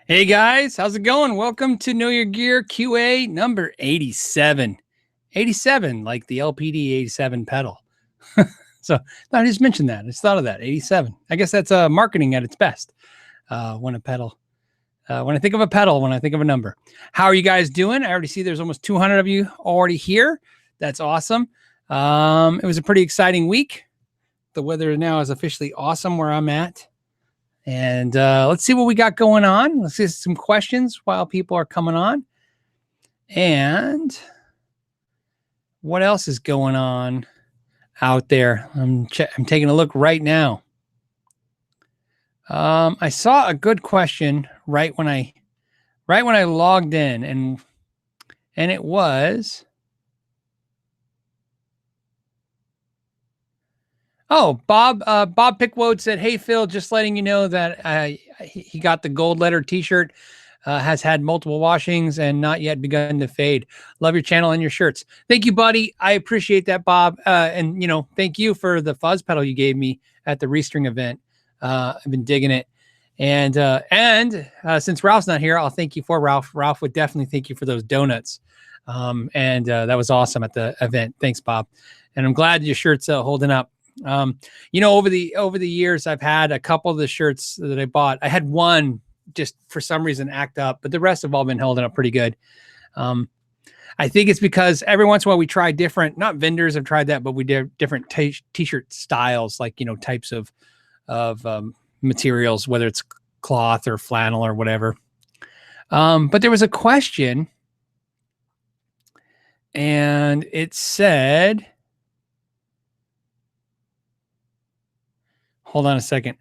Hey guys, how's it going? Welcome to Know Your Gear QA number 87. 87, like the LPD 87 pedal. So I just mentioned that. I just thought of that. 87. I guess that's marketing at its best. When I think of a pedal, when I think of a number. How are you guys doing? I already see there's almost 200 of you already here. That's awesome. It was a pretty exciting week. The weather now is officially awesome where I'm at. And let's see what we got going on. Let's get some questions while people are coming on. And what else is going on out there? I'm taking a look right now. I saw a good question right when I logged in, and it was, oh, Bob Pickwood said, "Hey Phil, just letting you know that he got the gold letter T-shirt. Has had multiple washings and not yet begun to fade. Love your channel and your shirts." Thank you, buddy. I appreciate that, Bob. And thank you for the fuzz pedal you gave me at the Restring event. I've been digging it. And since Ralph's not here, I'll thank you for Ralph. Ralph would definitely thank you for those donuts. That was awesome at the event. Thanks, Bob. And I'm glad your shirt's holding up. Over the years, I've had a couple of the shirts that I bought. I had one just for some reason act up, but the rest have all been holding up pretty good. I think it's because every once in a while we try different, not vendors have tried that, but we did different t-shirt styles, like, types of materials, whether it's cloth or flannel or whatever. But there was a question and it said, hold on a second.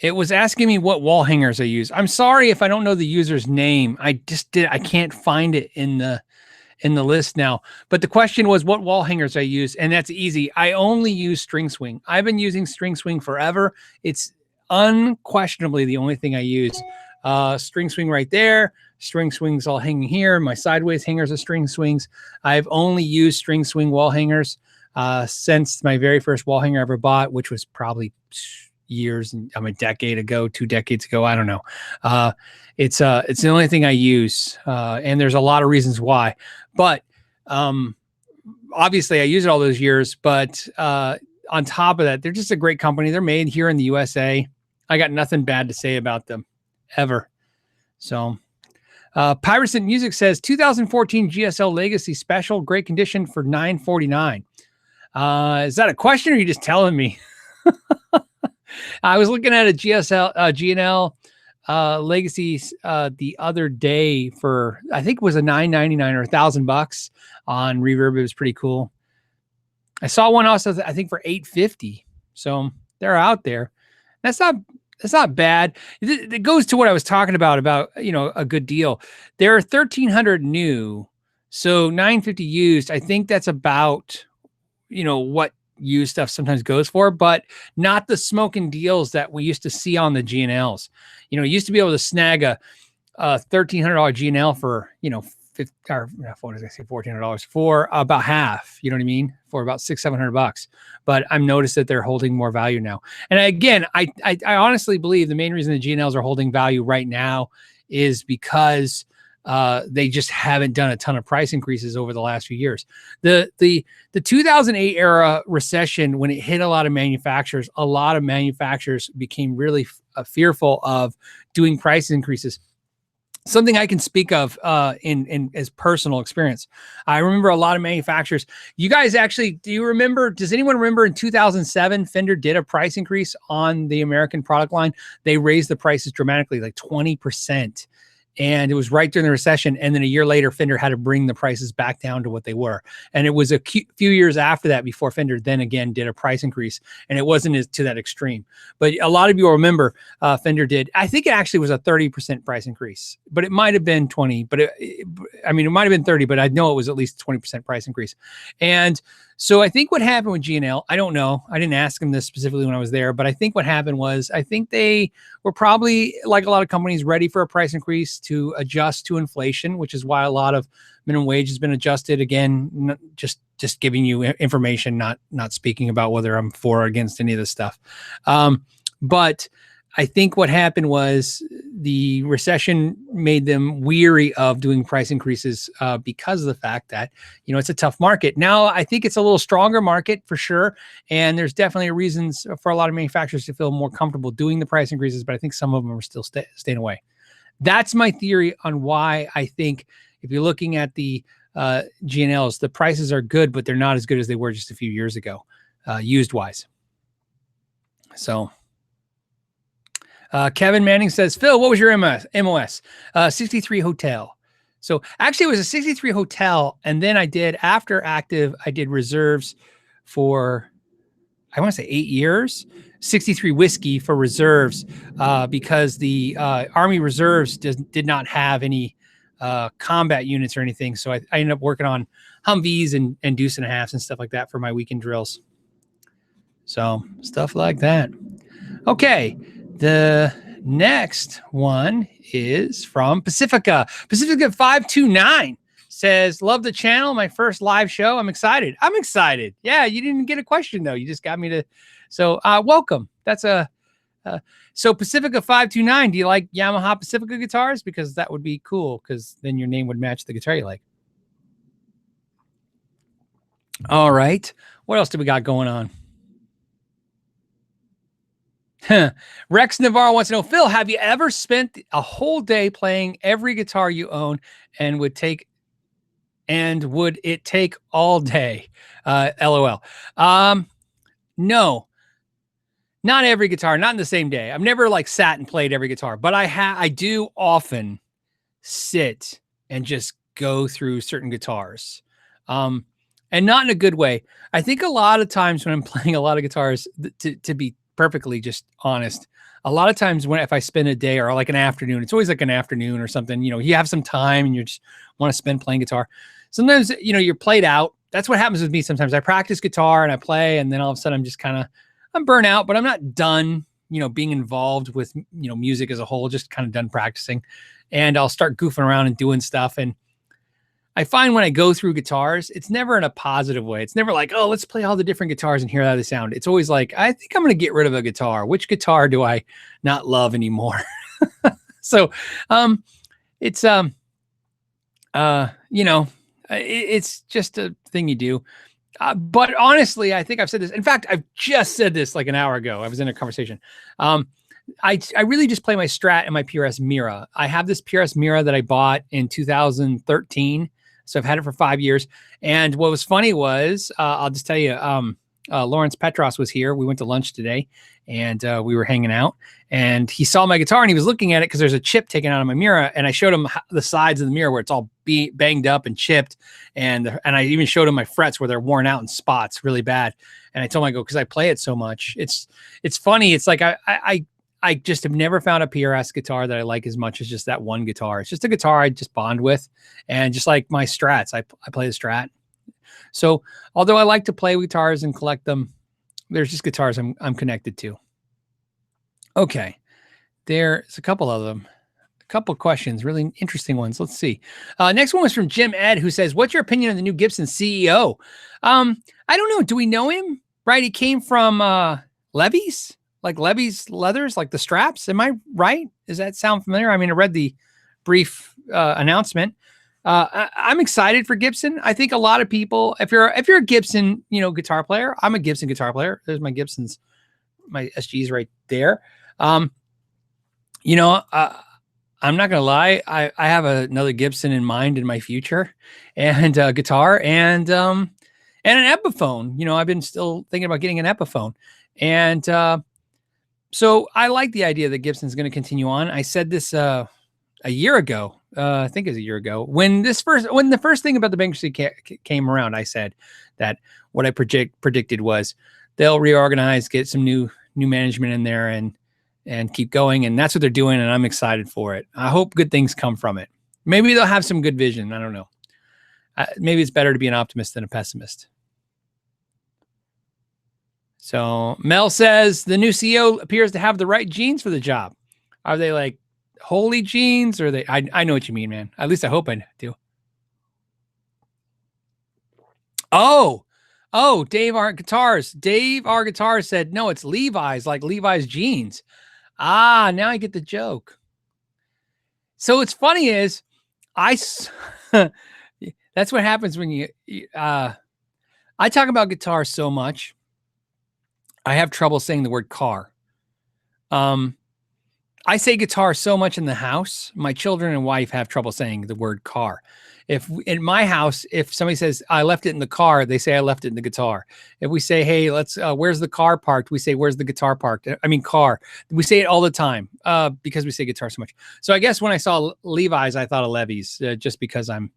It was asking me what wall hangers I use. I'm sorry if I don't know the user's name. I can't find it in the list now. But the question was what wall hangers I use, and that's easy. I only use String Swing. I've been using String Swing forever. It's unquestionably the only thing I use. String Swing right there. String Swings all hanging here. My sideways hangers are String Swings. I've only used String Swing wall hangers since my very first wall hanger I ever bought, which was probably years, a decade ago, 2 decades ago. I don't know. It's the only thing I use. And there's a lot of reasons why, but obviously I use it all those years, but on top of that, they're just a great company. They're made here in the USA. I got nothing bad to say about them ever. So Piracy Music says 2014 GSL Legacy Special, great condition for $949. Is that a question or are you just telling me? I was looking at a GNL Legacy the other day for, I think it was a $999 or $1,000 on Reverb. It was pretty cool. I saw one also, I think for $850. So they're out there. That's not bad. It goes to what I was talking about, a good deal. There are 1,300 new, so $950 used. I think that's about, what used stuff sometimes goes for, but not the smoking deals that we used to see on the GNLs. You used to be able to snag a $1,300 GNL for, $1,400 for about half, you know what I mean? For about $600-700. But I've noticed that they're holding more value now. And again, I honestly believe the main reason the GNLs are holding value right now is because they just haven't done a ton of price increases over the last few years. The 2008 era recession, when it hit a lot of manufacturers became really fearful of doing price increases. Something I can speak of in as personal experience. I remember a lot of manufacturers. You guys actually, does anyone remember in 2007, Fender did a price increase on the American product line? They raised the prices dramatically, like 20%. And it was right during the recession. And then a year later, Fender had to bring the prices back down to what they were. And it was a few years after that before Fender then again did a price increase. And it wasn't to that extreme. But a lot of you will remember Fender did, I think it actually was a 30% price increase, but it might have been 20, but it might have been 30, but I know it was at least 20% price increase. And so I think what happened with GNL, I don't know. I didn't ask them this specifically when I was there, but I think what happened was I think they were probably, like a lot of companies, ready for a price increase to adjust to inflation, which is why a lot of minimum wage has been adjusted. Again, just giving you information, not speaking about whether I'm for or against any of this stuff. But I think what happened was the recession made them weary of doing price increases because of the fact that, it's a tough market. Now, I think it's a little stronger market for sure. And there's definitely reasons for a lot of manufacturers to feel more comfortable doing the price increases, but I think some of them are still staying away. That's my theory on why I think if you're looking at the G&Ls, the prices are good, but they're not as good as they were just a few years ago, used wise. So Kevin Manning says, Phil, what was your MOS? 63 Hotel. So actually it was a 63 Hotel. And then after active, I did reserves for, I want to say 8 years, 63 Whiskey for reserves because the Army Reserves did not have any combat units or anything. So I ended up working on Humvees and deuce and a halves and stuff like that for my weekend drills. So stuff like that. Okay. The next one is from Pacifica. Pacifica 529 says, love the channel. My first live show. I'm excited. Yeah. You didn't get a question though. You just got me to. So welcome. That's so Pacifica 529. Do you like Yamaha Pacifica guitars? Because that would be cool. Because then your name would match the guitar you like. All right. What else do we got going on? Rex Navarro wants to know, Phil, have you ever spent a whole day playing every guitar you own and would it take all day? LOL. No, not every guitar, not in the same day. I've never sat and played every guitar, but I do often sit and just go through certain guitars. And not in a good way. I think a lot of times when I'm playing a lot of guitars, to be perfectly just honest, a lot of times if I spend a day or an afternoon, it's always an afternoon or something, you have some time and you just want to spend playing guitar. Sometimes, you're played out. That's what happens with me. Sometimes I practice guitar and I play, and then all of a sudden I'm just I'm burnt out, but I'm not done, being involved with, music as a whole, just kind of done practicing, and I'll start goofing around and doing stuff. And I find when I go through guitars, it's never in a positive way. It's never oh, let's play all the different guitars and hear how they sound. It's always I think I'm going to get rid of a guitar. Which guitar do I not love anymore? So, it's, it's just a thing you do. But honestly, I think I've said this. In fact, I've just said this an hour ago. I was in a conversation. I really just play my Strat and my PRS Mira. I have this PRS Mira that I bought in 2013. So I've had it for 5 years. And what was funny was, I'll just tell you, Lawrence Petros was here. We went to lunch today and we were hanging out, and he saw my guitar and he was looking at it because there's a chip taken out of my Mira. And I showed him the sides of the Mira where it's all banged up and chipped. And I even showed him my frets where they're worn out in spots really bad. And I told him, because I play it so much, it's funny. It's I just have never found a PRS guitar that I like as much as just that one guitar. It's just a guitar I just bond with. And just like my Strats, I play the Strat. So although I like to play guitars and collect them, there's just guitars I'm connected to. Okay. There's a couple of them. A couple of questions, really interesting ones. Let's see. Next one was from Jim Ed, who says, what's your opinion on the new Gibson CEO? I don't know. Do we know him? Right? He came from Levy's? Levy's leathers, the straps. Am I right? Does that sound familiar? I mean, I read the brief announcement. I'm excited for Gibson. I think a lot of people, if you're a Gibson, guitar player, I'm a Gibson guitar player. There's my Gibsons, my SGs right there. I'm not going to lie. I have another Gibson in mind in my future, and guitar and an Epiphone. I've been still thinking about getting an Epiphone, and so I like the idea that Gibson's going to continue on. I said this a year ago. I think it was a year ago when the first thing about the bankruptcy came around. I said that what I predicted was they'll reorganize, get some new management in there, and keep going. And that's what they're doing. And I'm excited for it. I hope good things come from it. Maybe they'll have some good vision. I don't know. Maybe it's better to be an optimist than a pessimist. So Mel says the new CEO appears to have the right genes for the job. Are they holy genes, or I know what you mean, man. At least I hope I do. Oh, Dave R Guitars. Dave R Guitars said, no, it's Levi's, like Levi's jeans. Ah, now I get the joke. So what's funny is that's what happens when I talk about guitar so much. I have trouble saying the word car. I say guitar so much in the house. My children and wife have trouble saying the word car. If in my house, if somebody says I left it in the car, they say I left it in the guitar. If we say, hey, let's, where's the car parked? We say, where's the guitar parked? I mean, car. We say it all the time because we say guitar so much. So I guess when I saw Levi's, I thought of Levy's just because I'm,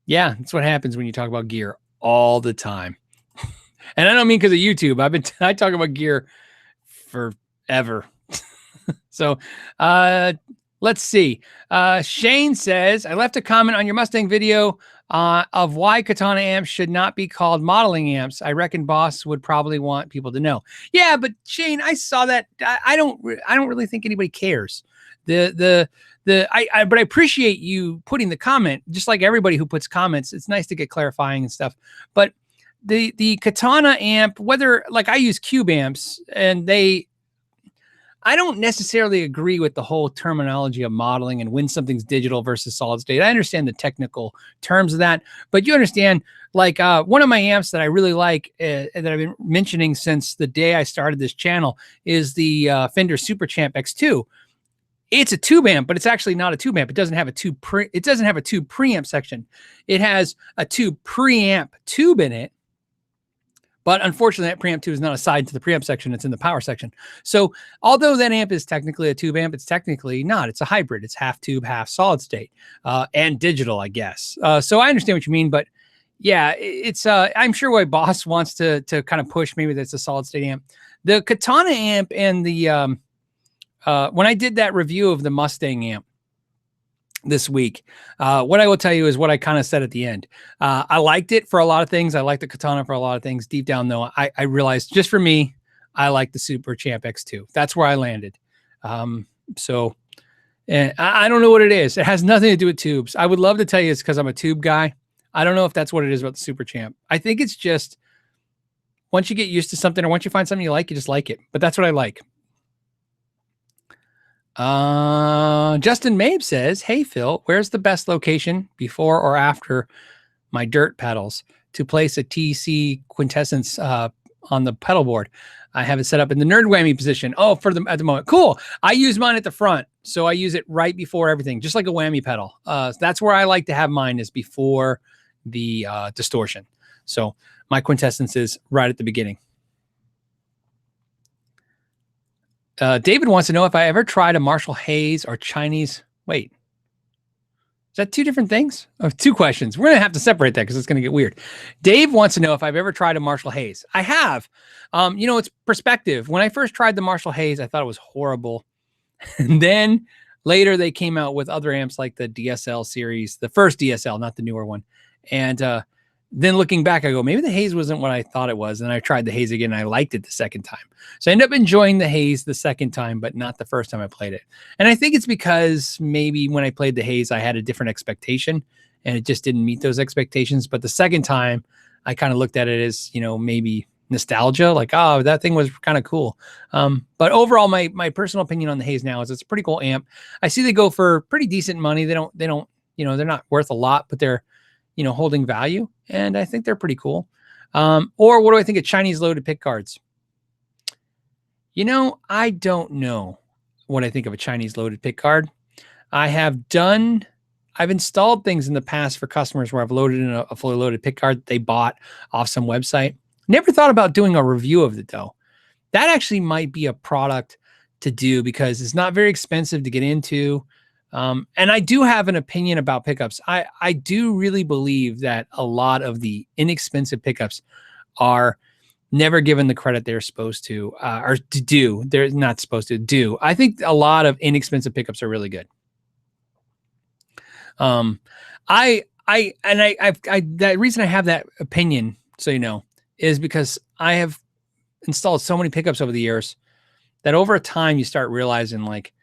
yeah, that's what happens when you talk about gear all the time. And I don't mean because of YouTube. I talk about gear forever. So let's see. Shane says, I left a comment on your Mustang video of why Katana amps should not be called modeling amps. I reckon Boss would probably want people to know. Yeah, but Shane, I saw that. I don't really think anybody cares. But I appreciate you putting the comment, just like everybody who puts comments. It's nice to get clarifying and stuff. But the Katana amp, whether like I use Cube amps and I don't necessarily agree with the whole terminology of modeling and when something's digital versus solid state. I understand the technical terms of that, but you understand, like one of my amps that I really like that I've been mentioning since the day I started this channel is the Fender Super Champ X2. It's a tube amp, but it's actually not a tube amp. It doesn't have a tube preamp section. It has a tube preamp tube in it. But unfortunately, that preamp tube is not assigned to the preamp section. It's in the power section. So although that amp is technically a tube amp, it's technically not. It's a hybrid. It's half tube, half solid state, and digital, I guess. So I understand what you mean. But yeah, it's I'm sure why Boss wants to kind of push maybe that's a solid state amp. The Katana amp and the when I did that review of the Mustang amp this week, what I will tell you is what I kind of said at the end. I liked it for a lot of things. I liked the Katana for a lot of things. Deep down, though, I realized just for me, I like the Super Champ X2. That's where I landed. So I don't know what it is. It has nothing to do with tubes. I would love to tell you it's because I'm a tube guy. I don't know if that's what it is about the Super Champ. I think it's just once you get used to something or once you find something you like, you just like it. But that's what I like. Justin Mabe says, hey, Phil, where's the best location before or after my dirt pedals to place a TC Quintessence on the pedal board? I have it set up in the nerd whammy position. Oh, at the moment. Cool. I use mine at the front. So I use it right before everything, just like a whammy pedal. That's where I like to have mine, is before the distortion. So my Quintessence is right at the beginning. David wants to know if I ever tried a Marshall Hayes or Chinese. Wait, is that two different things? Oh, two questions. We're going to have to separate that because it's going to get weird. Dave wants to know if I've ever tried a Marshall Hayes. I have. It's perspective. When I first tried the Marshall Hayes, I thought it was horrible. And then later they came out with other amps like the DSL series, the first DSL, not the newer one. And then looking back, I go, maybe the Hayes wasn't what I thought it was. And I tried the Hayes again, and I liked it the second time. So I ended up enjoying the Hayes the second time, but not the first time I played it. And I think it's because maybe when I played the Hayes, I had a different expectation and it just didn't meet those expectations. But the second time I kind of looked at it as, maybe nostalgia, like, oh, that thing was kind of cool. But overall, my personal opinion on the Hayes now is it's a pretty cool amp. I see they go for pretty decent money. They don't, they're not worth a lot, but they're, holding value. And I think they're pretty cool. Or what do I think of Chinese loaded pick guards? I don't know what I think of a Chinese loaded pick guard. I've installed things in the past for customers where I've loaded in a fully loaded pick guard they bought off some website. Never thought about doing a review of it though. That actually might be a product to do because it's not very expensive to get into. And I do have an opinion about pickups. I do really believe that a lot of the inexpensive pickups are never given the credit they're supposed to, or to do. They're not supposed to do. I think a lot of inexpensive pickups are really good. The reason I have that opinion, so is because I have installed so many pickups over the years that over time you start realizing, like,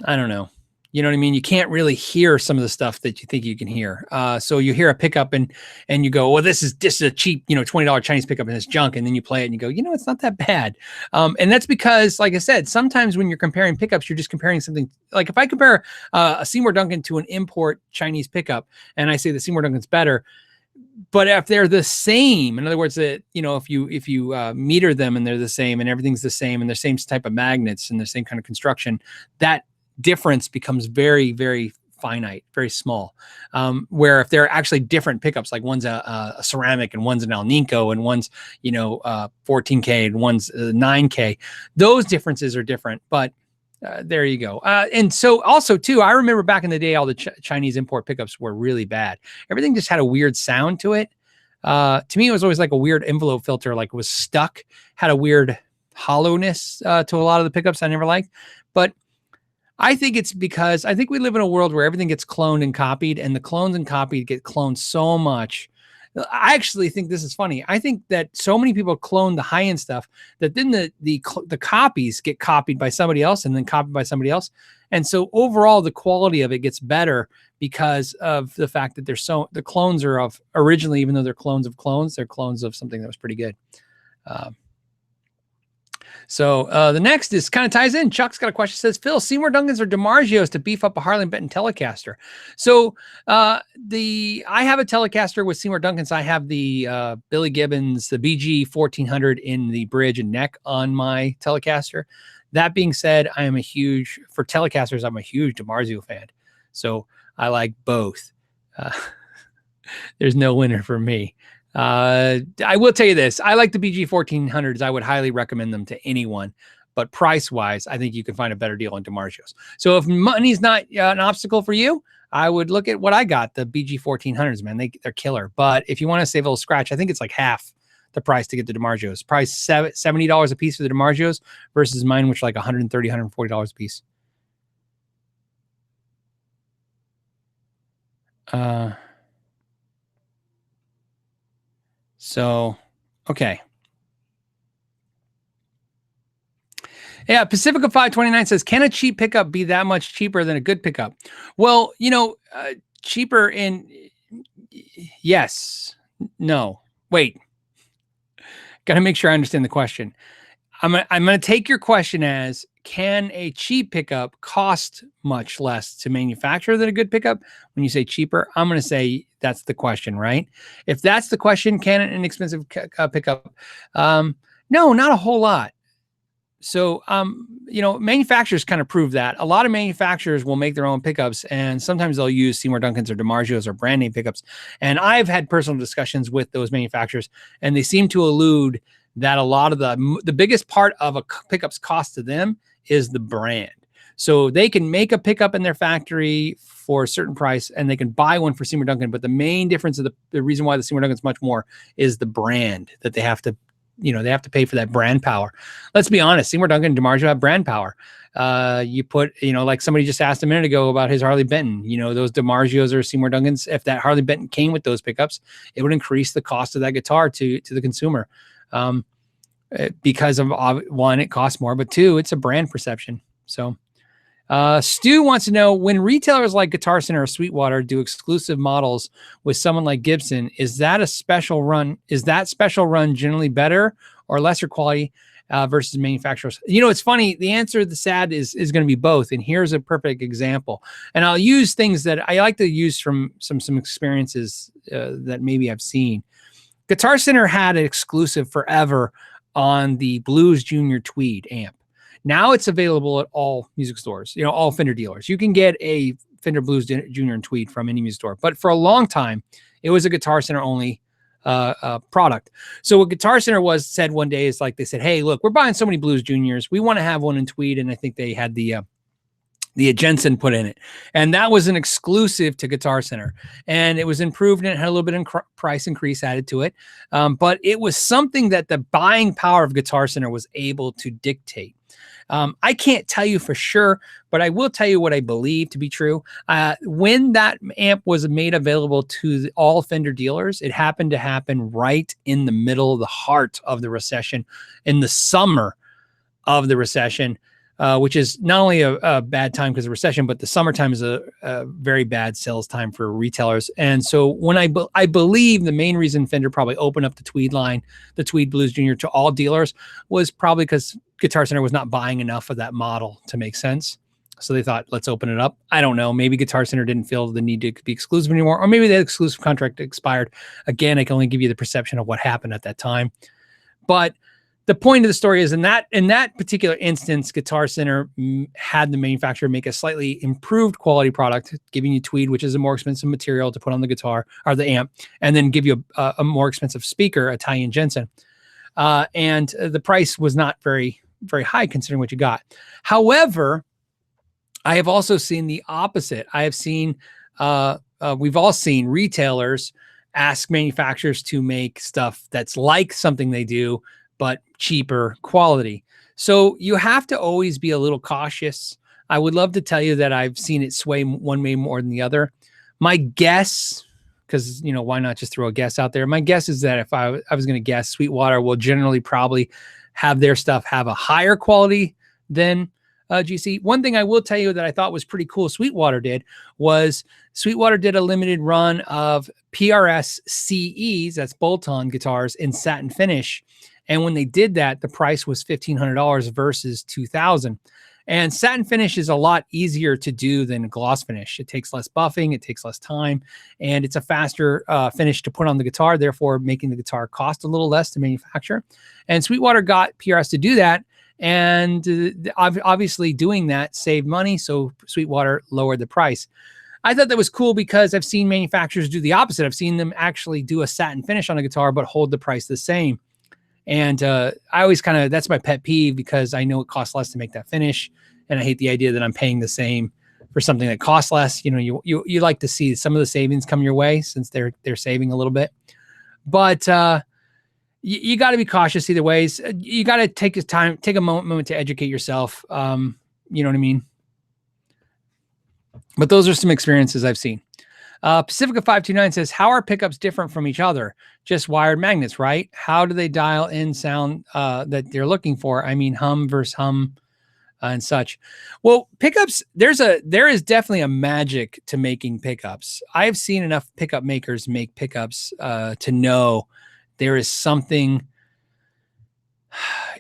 I don't know. You know what I mean? You can't really hear some of the stuff that you think you can hear. So you hear a pickup and you go, well, this is a cheap, $20 Chinese pickup and it's junk. And then you play it and you go, it's not that bad. And that's because, like I said, sometimes when you're comparing pickups, you're just comparing something. Like if I compare a Seymour Duncan to an import Chinese pickup, and I say the Seymour Duncan's better, but if they're the same, in other words, that if you meter them and they're the same and everything's the same and the same type of magnets and the same kind of construction, that difference becomes very, very finite, very small. Where if they're actually different pickups, like one's a ceramic and one's an Alnico and one's 14K and one's 9K, those differences are different. But there you go. And so also too, I remember back in the day, all the Chinese import pickups were really bad. Everything just had a weird sound to it. To me, it was always like a weird envelope filter, like it was stuck, had a weird hollowness to a lot of the pickups I never liked. But I think it's because I think we live in a world where everything gets cloned and copied, and the clones and copied get cloned so much. I actually think this is funny. I think that so many people clone the high-end stuff that then the copies get copied by somebody else and then copied by somebody else. And so overall, the quality of it gets better because of the fact that the clones are of originally, even though they're clones of clones, they're clones of something that was pretty good. So the next is kind of ties in. Chuck's got a question. Says, Phil, Seymour Duncans or DiMarzios to beef up a Harley Benton Telecaster. So I have a Telecaster with Seymour Duncans. I have the Billy Gibbons, the BG 1400 in the bridge and neck on my Telecaster. That being said, for Telecasters, I'm a huge DiMarzio fan. So I like both. There's no winner for me. I will tell you this. I like the BG 1400s. I would highly recommend them to anyone, but price wise, I think you can find a better deal on DiMarzio's. So if money's not an obstacle for you, I would look at what I got, the BG 1400s, man. They're killer. But if you want to save a little scratch, I think it's like half the price to get the DiMarzio's. Price $70 a piece for the DiMarzio's versus mine, which like $130, $140 a piece. So, okay. Yeah, Pacifica 529 says, can a cheap pickup be that much cheaper than a good pickup? Well, cheaper in yes, no, wait. Got to make sure I understand the question. I'm going to take your question as, can a cheap pickup cost much less to manufacture than a good pickup? When you say cheaper, I'm going to say that's the question, right? If that's the question, can an inexpensive pickup? No, not a whole lot. So, manufacturers kind of prove that. A lot of manufacturers will make their own pickups, and sometimes they'll use Seymour Duncans or DiMarzio's or brand name pickups. And I've had personal discussions with those manufacturers, and they seem to allude that a lot of the biggest part of a pickup's cost to them is the brand. So they can make a pickup in their factory for a certain price and they can buy one for Seymour Duncan. But the main difference of the reason why the Seymour Duncan's much more is the brand that they have to, they have to pay for that brand power. Let's be honest. Seymour Duncan and DiMarzio have brand power. You put, like somebody just asked a minute ago about his Harley Benton, those DiMarzios or Seymour Duncans. If that Harley Benton came with those pickups, it would increase the cost of that guitar to the consumer. Because of one, it costs more, but two, it's a brand perception. So Stu wants to know, when retailers like Guitar Center or Sweetwater do exclusive models with someone like Gibson, is that special run generally better or lesser quality versus manufacturers? It's funny. The answer to the sad is going to be both. And here's a perfect example. And I'll use things that I like to use from some experiences that maybe I've seen. Guitar Center had an exclusive forever on the Blues Junior Tweed amp. Now it's available at all music stores, all Fender dealers. You can get a Fender Blues Junior and Tweed from any music store. But for a long time, it was a Guitar Center only product. So what Guitar Center said one day is like, they said, hey, look, we're buying so many Blues Juniors. We want to have one in Tweed. And I think they had the Jensen put in it. And that was an exclusive to Guitar Center. And it was improved and it had a little bit of price increase added to it. But it was something that the buying power of Guitar Center was able to dictate. I can't tell you for sure, but I will tell you what I believe to be true. When that amp was made available to all Fender dealers, it happened to happen right in the middle of the heart of the recession, in the summer of the recession. which is not only a bad time because of recession, but the summertime is a very bad sales time for retailers. And so when I believe the main reason Fender probably opened up the Tweed line, the Tweed Blues Junior, to all dealers was probably because Guitar Center was not buying enough of that model to make sense. So they thought, let's open it up. I don't know. Maybe Guitar Center didn't feel the need to be exclusive anymore, or maybe that exclusive contract expired. Again, I can only give you the perception of what happened at that time. But the point of the story is in that particular instance, Guitar Center had the manufacturer make a slightly improved quality product, giving you Tweed, which is a more expensive material to put on the guitar or the amp, and then give you a more expensive speaker, Italian Jensen. And the price was not very, very high considering what you got. However, I have also seen the opposite. I have seen, we've all seen retailers ask manufacturers to make stuff that's like something they do, but cheaper quality. So you have to always be a little cautious. I would love to tell you that I've seen it sway one way more than the other. My guess, because, you know, why not just throw a guess out there? My guess is that if I was going to guess, Sweetwater will generally probably have their stuff have a higher quality than GC. One thing I will tell you that I thought was pretty cool Sweetwater did was Sweetwater did a limited run of PRS CEs, that's bolt-on guitars, in satin finish. And when they did that, the price was $1,500 versus $2,000. And satin finish is a lot easier to do than gloss finish. It takes less buffing, it takes less time, and it's a faster finish to put on the guitar, therefore making the guitar cost a little less to manufacture. And Sweetwater got PRS to do that. And obviously doing that saved money, so Sweetwater lowered the price. I thought that was cool because I've seen manufacturers do the opposite. I've seen them actually do a satin finish on a guitar, but hold the price the same. And I always that's my pet peeve because I know it costs less to make that finish. And I hate the idea that I'm paying the same for something that costs less. You know, you like to see some of the savings come your way since they're saving a little bit. But you got to be cautious either ways. You got to take a moment to educate yourself. You know what I mean? But those are some experiences I've seen. Pacifica 529 says, how are pickups different from each other? Just wired magnets, right? How do they dial in sound that they're looking for? I mean, hum versus hum and such. Well, pickups, there is definitely a magic to making pickups. I've seen enough pickup makers make pickups to know there is something.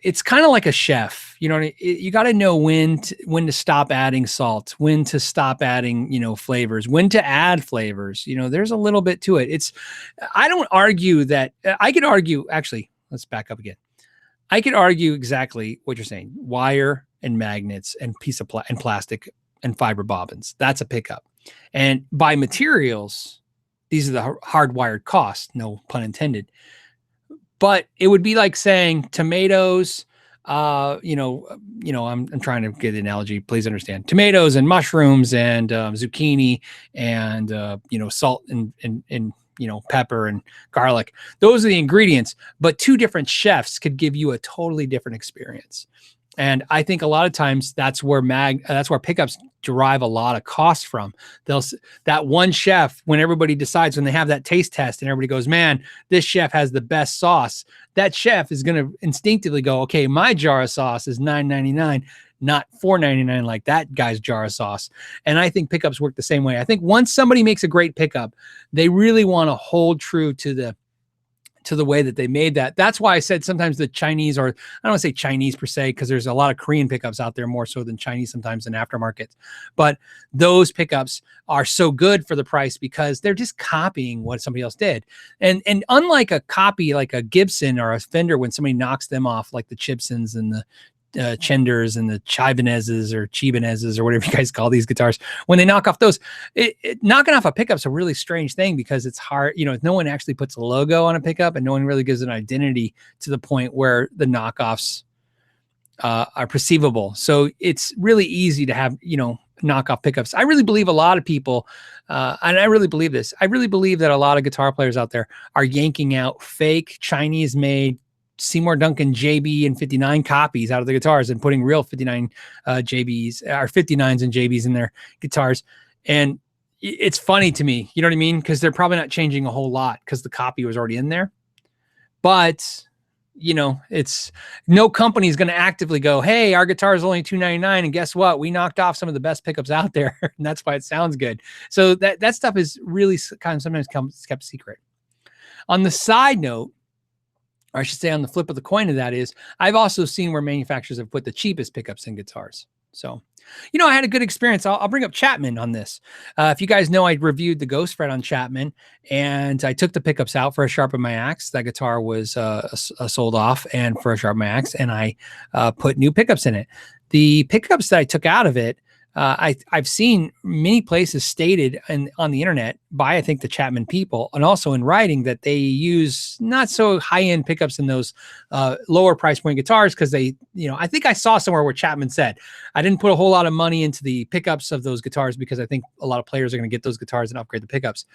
It's kind of like a chef, you know. You got to know when to stop adding salt, when to stop adding, you know, flavors, when to add flavors. You know, there's a little bit to it. I don't argue that. I could argue. Actually, let's back up again. I could argue exactly what you're saying. Wire and magnets and and plastic and fiber bobbins. That's a pickup. And by materials, these are the hardwired costs. No pun intended. But it would be like saying tomatoes, I'm trying to get the analogy, please understand. Tomatoes and mushrooms and zucchini and, salt and pepper and garlic. Those are the ingredients, but two different chefs could give you a totally different experience. And I think a lot of times that's where pickups derive a lot of cost from. That one chef, when everybody decides, when they have that taste test and everybody goes, man, this chef has the best sauce. That chef is going to instinctively go, okay, my jar of sauce is $9.99, not $4.99 like that guy's jar of sauce. And I think pickups work the same way. I think once somebody makes a great pickup, they really want to hold true to the way that they made that. That's why I said sometimes the Chinese, or I don't want to say Chinese per se, because there's a lot of Korean pickups out there more so than Chinese sometimes in aftermarket. But those pickups are so good for the price because they're just copying what somebody else did. And unlike a copy like a Gibson or a Fender, when somebody knocks them off, like the Chibsons and the Chenders and the Chibanezes or Chibanezes or whatever you guys call these guitars, when they knock off those, knocking off a pickup's a really strange thing because it's hard. You know, no one actually puts a logo on a pickup and no one really gives an identity to the point where the knockoffs are perceivable. So it's really easy to have, knockoff pickups. I really believe a lot of people, and I really believe this, I really believe that a lot of guitar players out there are yanking out fake Chinese made Seymour Duncan JB and 59 copies out of the guitars and putting real 59 JBs or 59s and JBs in their guitars. And it's funny to me, you know what I mean? Because they're probably not changing a whole lot because the copy was already in there. But you know, it's no company is going to actively go, hey, our guitar is only $299, and guess what? We knocked off some of the best pickups out there, and that's why it sounds good. So that stuff is really kind of sometimes kept secret. On the side note, or I should say on the flip of the coin of that is, I've also seen where manufacturers have put the cheapest pickups in guitars. So, you know, I had a good experience. I'll bring up Chapman on this. If you guys know, I reviewed the Ghost Fret on Chapman, and I took the pickups out for a Sharpen My Axe. That guitar was sold off, and for a Sharpen My Axe, and I put new pickups in it. The pickups that I took out of it, I've seen many places stated on the internet by, I think, the Chapman people, and also in writing, that they use not so high-end pickups in those lower price point guitars, because they, you know, I think I saw somewhere where Chapman said, I didn't put a whole lot of money into the pickups of those guitars because I think a lot of players are going to get those guitars and upgrade the pickups.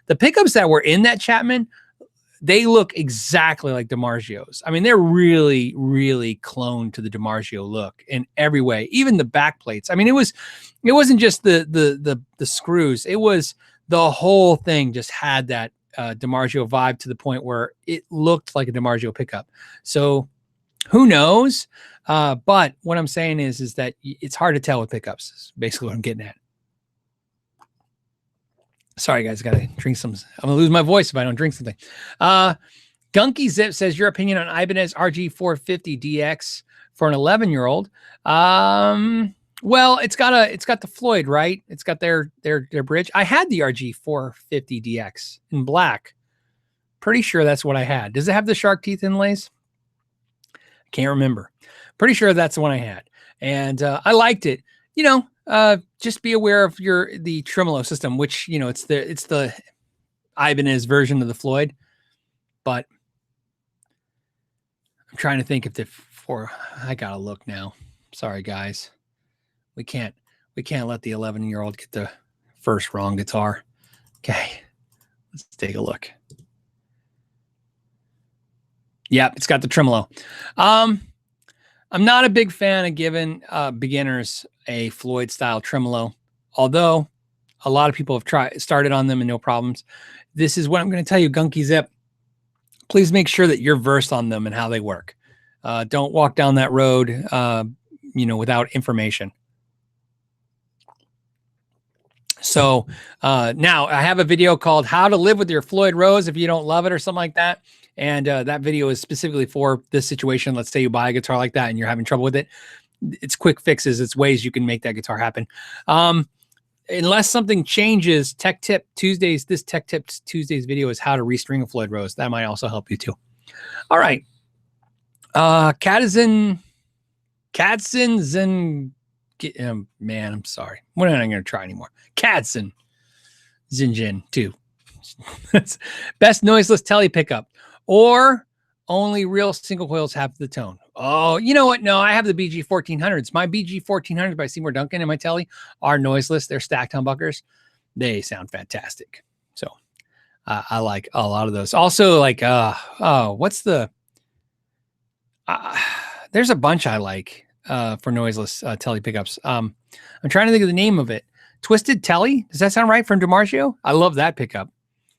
The pickups that were in that Chapman, they look exactly like DiMarzio's. I mean, they're really, really cloned to the DiMarzio look in every way. Even the back plates. I mean, it wasn't just the screws. It was the whole thing just had that DiMarzio vibe, to the point where it looked like a DiMarzio pickup. So who knows? But what I'm saying is that it's hard to tell with pickups, is basically what I'm getting at. Sorry, guys, got to drink some. I'm going to lose my voice if I don't drink something. Gunky Zip says, your opinion on Ibanez RG450 DX for an 11-year-old. Well, it's got the Floyd, right? It's got their bridge. I had the RG450 DX in black. Pretty sure that's what I had. Does it have the shark teeth inlays? I can't remember. Pretty sure that's the one I had. And I liked it. You know, just be aware of the tremolo system, which, you know, it's the Ibanez version of the Floyd. But I'm trying to think if I gotta look now. Sorry, guys. We can't let the 11-year-old get the first wrong guitar. Okay, let's take a look. Yep, it's got the tremolo. I'm not a big fan of giving beginners a Floyd style tremolo, although a lot of people have started on them and no problems. This is what I'm going to tell you, Gunky Zip. Please make sure that you're versed on them and how they work. Don't walk down that road, you know, without information. So now I have a video called How to Live with Your Floyd Rose If You Don't Love It, or something like that. And that video is specifically for this situation. Let's say you buy a guitar like that and you're having trouble with it. It's quick fixes. It's ways you can make that guitar happen. Unless something changes, Tech Tip Tuesdays, this Tech Tips Tuesdays video is how to restring a Floyd Rose. That might also help you too. All right. Katzen, man, I'm sorry. We're not going to try anymore. Katzen Zinjin 2. Best noiseless tele pickup, or only real single coils have the tone. Oh, you know what? No, I have the BG 1400s. My BG 1400s by Seymour Duncan and my telly are noiseless. They're stacked humbuckers. They sound fantastic. So I like a lot of those. Also, like, what's the? There's a bunch I like for noiseless telly pickups. I'm trying to think of the name of it. Twisted Telly. Does that sound right, from DiMarzio? I love that pickup.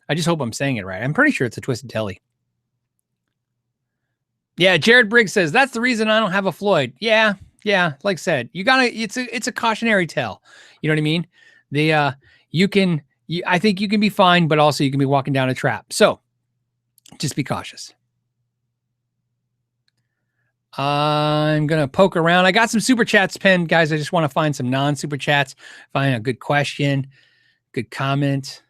I just hope I'm saying it right. I'm pretty sure it's a Twisted Telly. Yeah, Jared Briggs says, that's the reason I don't have a Floyd. Yeah, like I said, you gotta, it's a cautionary tale. You know what I mean? I think you can be fine, but also you can be walking down a trap. So just be cautious. I'm going to poke around. I got some super chats pinned, guys. I just want to find some non-super chats, find a good question, good comment.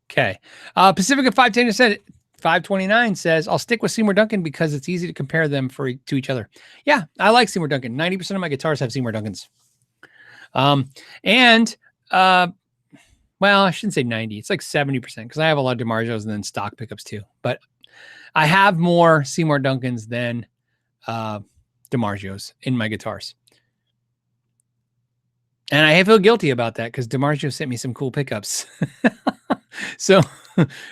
Okay. Pacifica 529 says, I'll stick with Seymour Duncan because it's easy to compare them to each other. Yeah, I like Seymour Duncan. 90% of my guitars have Seymour Duncans. Well, I shouldn't say 90. It's like 70% because I have a lot of DiMarzios and then stock pickups too. But I have more Seymour Duncans than DiMarzios in my guitars. And I feel guilty about that because DiMarzio sent me some cool pickups. So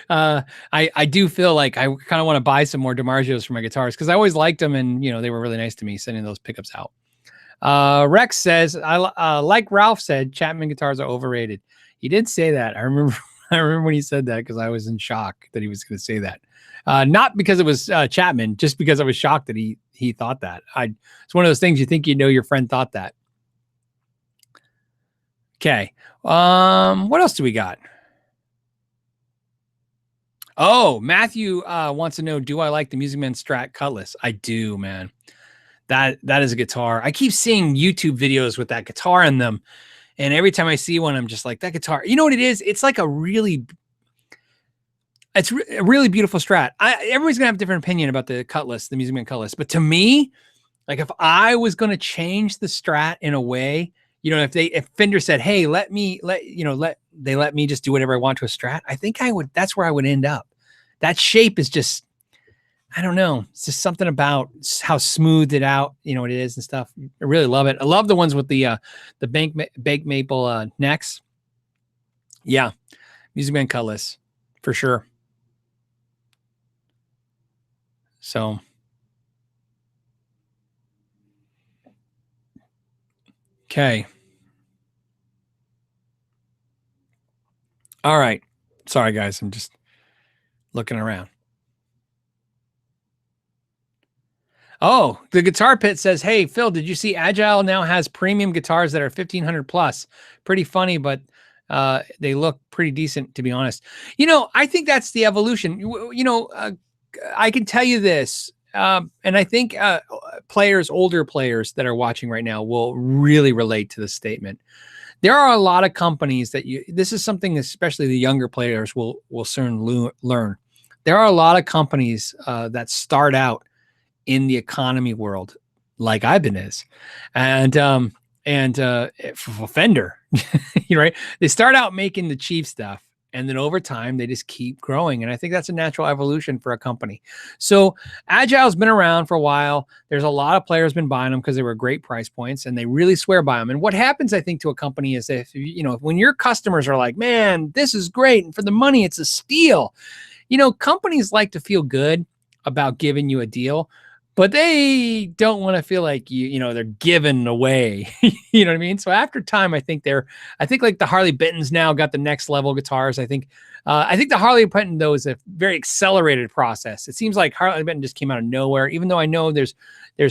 I do feel like I kind of want to buy some more DiMarzios for my guitars because I always liked them and, you know, they were really nice to me sending those pickups out. Rex says, like Ralph said, Chapman guitars are overrated. He did say that. I remember I remember when he said that because I was in shock that he was going to say that. Not because it was Chapman, just because I was shocked that he thought that. It's one of those things you think you know your friend thought that. Okay. What else do we got? Oh, Matthew wants to know, do I like the Music Man Strat Cutlass? I do, man. That is a guitar. I keep seeing YouTube videos with that guitar in them. And every time I see one, I'm just like, that guitar. You know what it is? It's like a really beautiful Strat. Everybody's going to have a different opinion about the Cutlass, the Music Man Cutlass. But to me, like if I was going to change the Strat in a way, you know, if Fender said, hey, let me just do whatever I want to a Strat, I think that's where I would end up. That shape is just, I don't know. It's just something about how smoothed it out, you know, it is and stuff. I really love it. I love the ones with the baked maple necks. Yeah. Music Man Cutlass for sure. So. Okay. All right. Sorry, guys. I'm just looking around. Oh, the Guitar Pit says, hey, Phil, did you see Agile now has premium guitars that are 1,500 plus? Pretty funny, but they look pretty decent, to be honest. You know, I think that's the evolution. You know, I can tell you this, and I think older players that are watching right now will really relate to this statement. There are a lot of companies that this is something especially the younger players will soon learn. There are a lot of companies that start out in the economy world, like Ibanez, and for Fender, you know, right? They start out making the cheap stuff, and then over time they just keep growing. And I think that's a natural evolution for a company. So Agile's been around for a while. There's a lot of players been buying them because they were great price points, and they really swear by them. And what happens, I think, to a company is if you know, when your customers are like, "Man, this is great, and for the money, it's a steal," you know, companies like to feel good about giving you a deal, but they don't want to feel like you know, they're giving away. You know what I mean? So after time, I think like the Harley Benton's now got the next level guitars. I think the Harley Benton, though, is a very accelerated process. It seems like Harley Benton just came out of nowhere, even though I know there's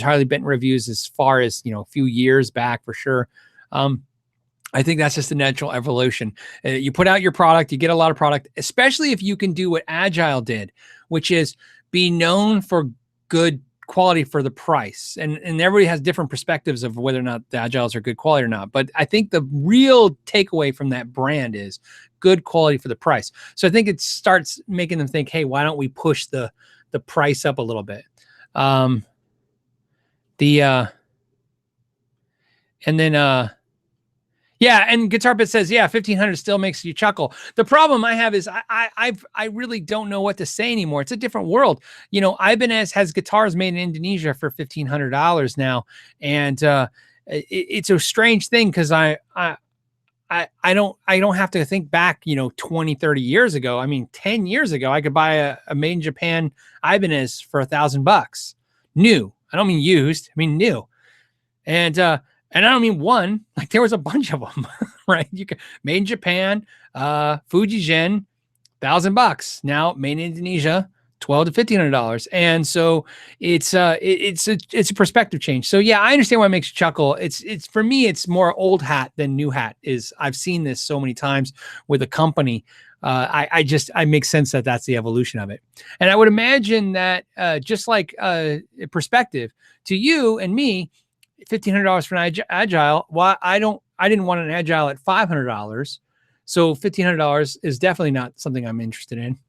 Harley Benton reviews as far as, you know, a few years back for sure. I think that's just a natural evolution. You put out your product, you get a lot of product, especially if you can do what Agile did, which is be known for good quality for the price. And everybody has different perspectives of whether or not the Agiles are good quality or not. But I think the real takeaway from that brand is good quality for the price. So I think it starts making them think, hey, why don't we push the price up a little bit? Yeah, and Guitar Pit says, yeah, 1,500 still makes you chuckle. The problem I have is I really don't know what to say anymore. It's a different world. You know, Ibanez has guitars made in Indonesia for $1,500 now, and it's a strange thing because I don't have to think back, you know, 20, 30 years ago. I mean, 10 years ago, I could buy a made in Japan Ibanez for $1,000 new. I don't mean used. I mean new. And I don't mean one, like there was a bunch of them, right? You can made in Japan, Fujigen, $1,000 now made in Indonesia, $1,200 to $1,500. And so it's a perspective change. So yeah, I understand why it makes you chuckle. It's for me, it's more old hat than new hat. I've seen this so many times with a company. I make sense that that's the evolution of it. And I would imagine that just like perspective to you and me, $1,500 for an Agile. Why I didn't want an Agile at $500. So $1,500 is definitely not something I'm interested in.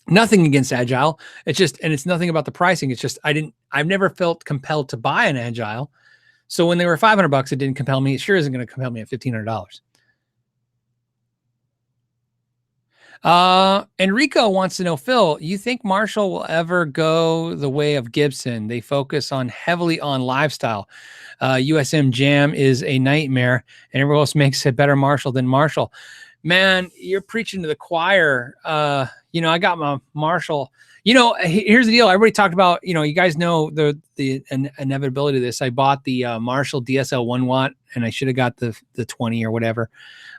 Nothing against Agile. It's just, and it's nothing about the pricing. It's just, I've never felt compelled to buy an Agile. So when they were $500, it didn't compel me. It sure isn't going to compel me at $1,500. Enrico wants to know, Phil, you think Marshall will ever go the way of Gibson? They focus heavily on lifestyle. USM Jam is a nightmare, and everyone else makes a better Marshall than Marshall. Man, you're preaching to the choir. You know, I got my Marshall. You know, here's the deal. Everybody talked about, you know, you guys know the inevitability of this. I bought the Marshall DSL 1 watt, and I should have got the 20 or whatever.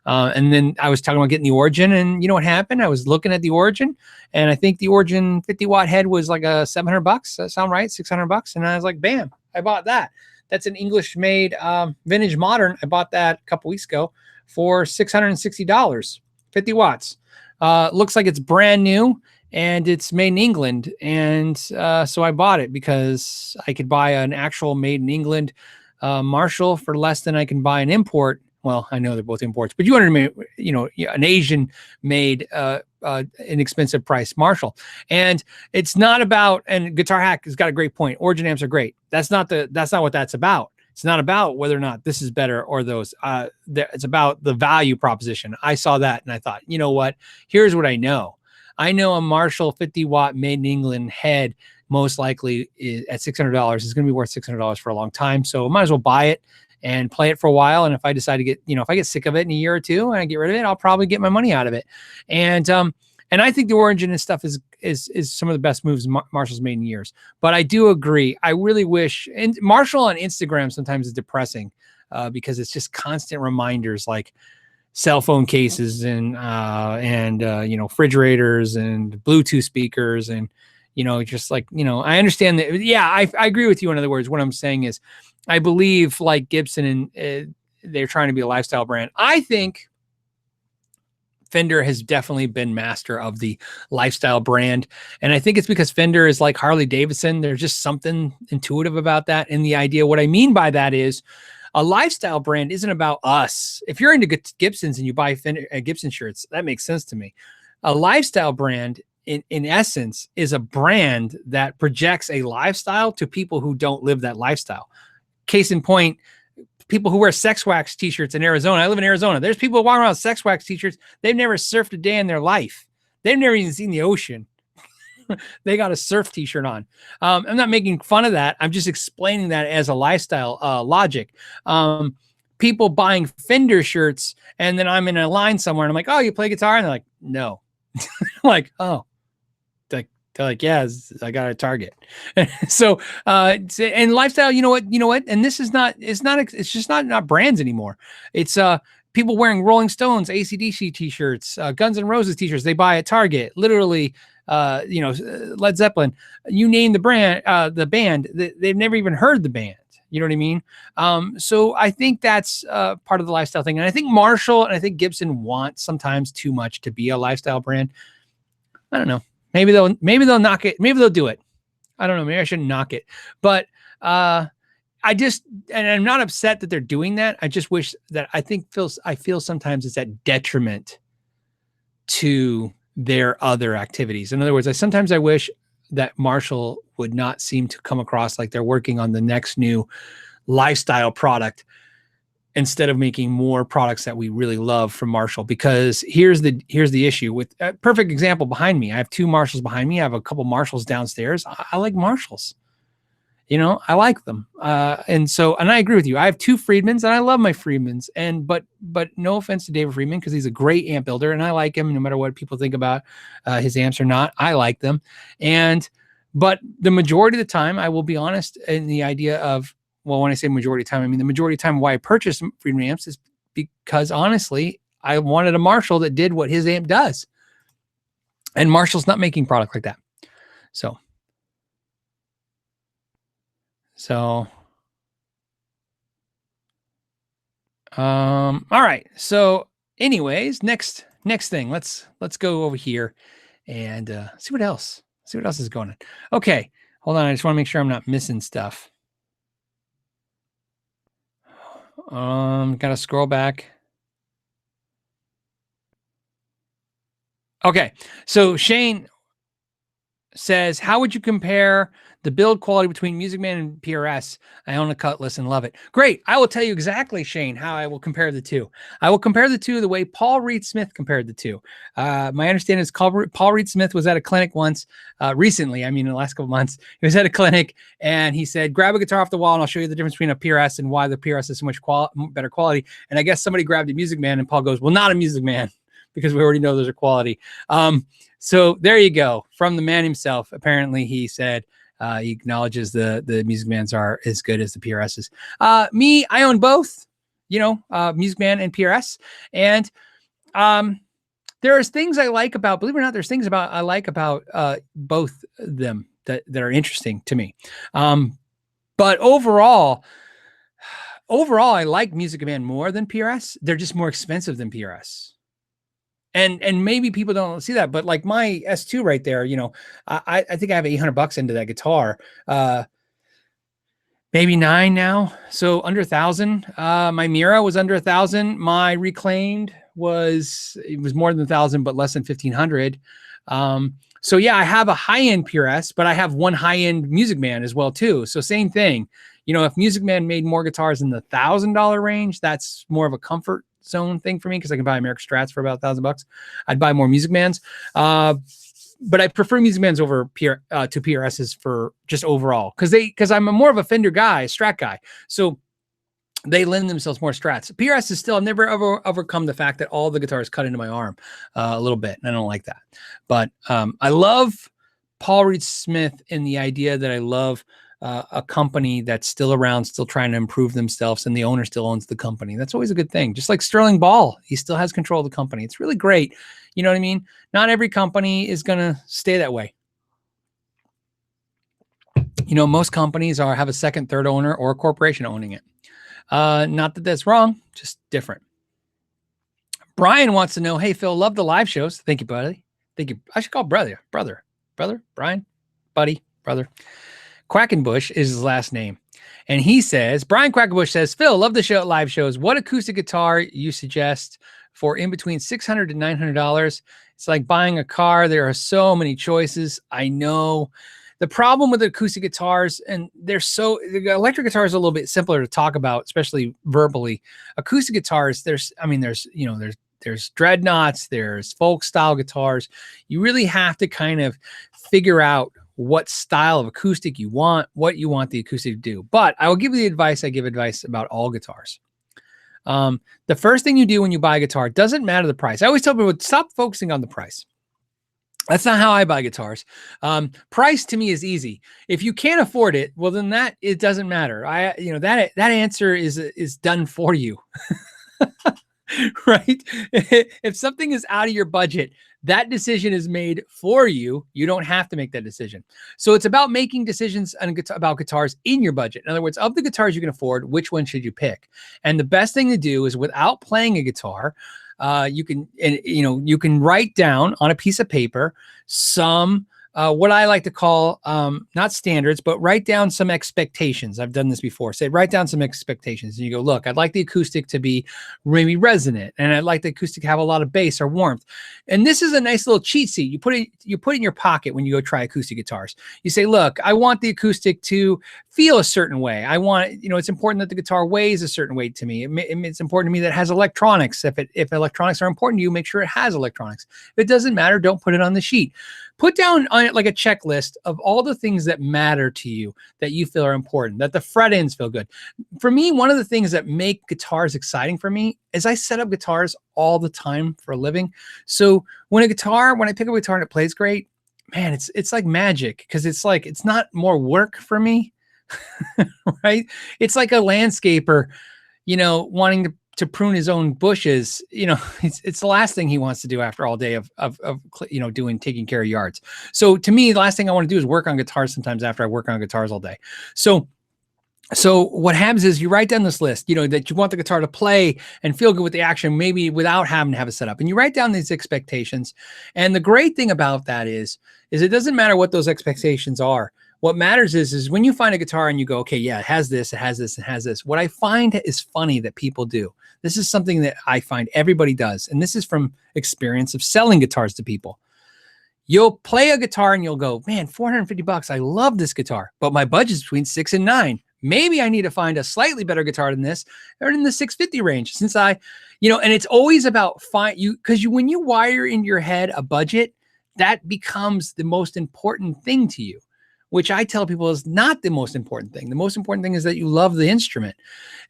And then I was talking about getting the Origin, and you know what happened? I was looking at the Origin, and I think the Origin 50 watt head was like a $700. Does that sound right? $600. And I was like, bam, I bought that. That's an English made vintage modern. I bought that a couple weeks ago for $660, 50 watts. Looks like it's brand new and it's made in England. And so I bought it because I could buy an actual made in England Marshall for less than I can buy an import. Well, I know they're both imports, but you understand, you know, an Asian made inexpensive price Marshall. And it's not about, and Guitar Hack has got a great point. Origin amps are great. That's not what that's about. It's not about whether or not this is better or those. It's about the value proposition. I saw that and I thought, you know what? Here's what I know. I know a Marshall 50 watt made in England head most likely is at $600 is going to be worth $600 for a long time. So I might as well buy it and play it for a while. And if I decide to get, you know, if I get sick of it in a year or two and I get rid of it, I'll probably get my money out of it. And I think the Origin and stuff is some of the best moves Marshall's made in years. But I do agree. I really wish, and Marshall on Instagram sometimes is depressing because it's just constant reminders like cell phone cases and you know, refrigerators and Bluetooth speakers and, you know, just like, you know, I understand that. Yeah, I agree with you. In other words, what I'm saying is I believe like Gibson and they're trying to be a lifestyle brand. I think Fender has definitely been master of the lifestyle brand. And I think it's because Fender is like Harley Davidson. There's just something intuitive about that. And the idea, what I mean by that is a lifestyle brand isn't about us. If you're into Gibsons and you buy Fender, Gibson shirts, that makes sense to me. A lifestyle brand in essence is a brand that projects a lifestyle to people who don't live that lifestyle. Case in point, people who wear Sex Wax t-shirts in Arizona. I live in Arizona. There's people walking around with Sex Wax t-shirts. They've never surfed a day in their life. They've never even seen the ocean. They got a surf t-shirt on. I'm not making fun of that. I'm just explaining that as a lifestyle logic. People buying Fender shirts, and then I'm in a line somewhere, and I'm like, "Oh, you play guitar?" And they're like, "No." Like, "Oh." They're like, yeah, I got a Target. So, and lifestyle, you know what? And this is not, it's just not brands anymore. It's, people wearing Rolling Stones, AC/DC t-shirts, Guns N' Roses t-shirts, they buy at Target, literally, you know, Led Zeppelin, you name the brand, the band, they've never even heard the band. You know what I mean? So I think that's part of the lifestyle thing. And I think Marshall and I think Gibson want sometimes too much to be a lifestyle brand. I don't know. Maybe they'll knock it. Maybe they'll do it. I don't know. Maybe I shouldn't knock it. But and I'm not upset that they're doing that. I just wish that I feel sometimes it's at detriment to their other activities. In other words, sometimes I wish that Marshall would not seem to come across like they're working on the next new lifestyle product instead of making more products that we really love from Marshall. Because here's the issue with a perfect example behind me. I have two Marshalls behind me. I have a couple Marshalls downstairs. I like Marshalls. You know, I like them. And I agree with you. I have two Friedmans and I love my Friedmans. But no offense to David Friedman, because he's a great amp builder and I like him no matter what people think about his amps or not. I like them. But the majority of the time, I will be honest in the idea of, well, when I say majority of time, I mean the majority of time why I purchased Friedman amps is because honestly, I wanted a Marshall that did what his amp does. And Marshall's not making product like that. So all right. So anyways, next thing, let's go over here and see what else is going on. Okay, hold on. I just want to make sure I'm not missing stuff. Gotta scroll back. Okay, so Shane says, how would you compare the build quality between Music Man and PRS? I own a Cutlass and love it. Great. I will tell you exactly, Shane, how I will compare the two. I will compare the two the way Paul Reed Smith compared the two. My understanding is Paul Reed Smith was at a clinic once, recently, I mean, in the last couple months. He was at a clinic and he said, grab a guitar off the wall and I'll show you the difference between a PRS and why the PRS is so much better quality. And I guess somebody grabbed a Music Man and Paul goes, well, not a Music Man. because we already know those are quality. So there you go. From the man himself. Apparently he said, he acknowledges the Music Mans are as good as the PRSs. Me, I own both, Music Man and PRS. And there's things I like about, believe it or not, there's things I like about both of them that are interesting to me. But overall, I like Music Command more than PRS. They're just more expensive than PRS. And maybe people don't see that, but like my S2 right there, I think I have $800 into that guitar. Maybe 9 now. So under 1,000. My Mira was under 1,000. My Reclaimed was more than 1,000, but less than 1,500. So yeah, I have a high-end PRS, but I have one high-end Music Man as well too. So same thing. If Music Man made more guitars in the $1,000 range, that's more of a comfort zone thing for me because I can buy American Strats for about $1,000. I'd buy more Music Mans. But I prefer Music Mans over to PRSs for just overall because I'm more of a Fender guy, Strat guy. So they lend themselves more Strats. PRS is still, I've never ever overcome the fact that all the guitars cut into my arm a little bit. And I don't like that. But I love Paul Reed Smith in the idea that I love a company that's still around, still trying to improve themselves, and the owner still owns the company. That's always a good thing. Just like Sterling Ball, he still has control of the company. It's really great. You know what I mean? Not every company is going to stay that way. Most companies have a second, third owner or a corporation owning it. Not that that's wrong, just different. Brian wants to know, hey, Phil, love the live shows. Thank you, buddy. Thank you. I should call brother, Brian, buddy, brother. Quackenbush is his last name. And he says, Brian Quackenbush says, Phil, love the show, live shows. What acoustic guitar you suggest for in between $600 to $900? It's like buying a car. There are so many choices. I know. The problem with acoustic guitars, and the electric guitar is a little bit simpler to talk about, especially verbally. Acoustic guitars, there's dreadnoughts, there's folk style guitars. You really have to kind of figure out what style of acoustic you want, what you want the acoustic to do. But I will give you the advice. I give advice about all guitars. The first thing you do when you buy a guitar, doesn't matter the price. I always tell people, stop focusing on the price. That's not how I buy guitars. Price to me is easy. If you can't afford it, well, then it doesn't matter. That answer is done for you. Right? If something is out of your budget, that decision is made for you. You don't have to make that decision. So it's about making decisions about guitars in your budget. In other words, of the guitars you can afford, which one should you pick? And the best thing to do is, without playing a guitar, you can write down on a piece of paper some what I like to call not standards, but write down some expectations. I've done this before. Say, write down some expectations. And you go, look, I'd like the acoustic to be maybe resonant, and I'd like the acoustic to have a lot of bass or warmth. And this is a nice little cheat sheet. You put it in your pocket when you go try acoustic guitars. You say, look, I want the acoustic to feel a certain way. I want, it's important that the guitar weighs a certain weight to me. It's important to me that it has electronics. If electronics are important to you, make sure it has electronics. If it doesn't matter, don't put it on the sheet. Put down on it like a checklist of all the things that matter to you, that you feel are important, that the fret ends feel good. For me, one of the things that make guitars exciting for me is I set up guitars all the time for a living. So when I pick up a guitar and it plays great, man, it's like magic, because it's not more work for me, right? It's like a landscaper, wanting to prune his own bushes. It's the last thing he wants to do after all day of taking care of yards. So to me, the last thing I want to do is work on guitars sometimes after I work on guitars all day. So what happens is you write down this list, that you want the guitar to play and feel good with the action, maybe without having to have it set up. And you write down these expectations. And the great thing about that is it doesn't matter what those expectations are. What matters is when you find a guitar and you go, okay, yeah, it has this, it has this, it has this. What I find is funny that people do. This is something that I find everybody does. And this is from experience of selling guitars to people. You'll play a guitar and you'll go, man, $450. I love this guitar, but my budget's between 6 and 9. Maybe I need to find a slightly better guitar than this, or in the 650 range, since and it's always about because when you wire in your head a budget, that becomes the most important thing to you. which I tell people is not the most important thing. The most important thing is that you love the instrument.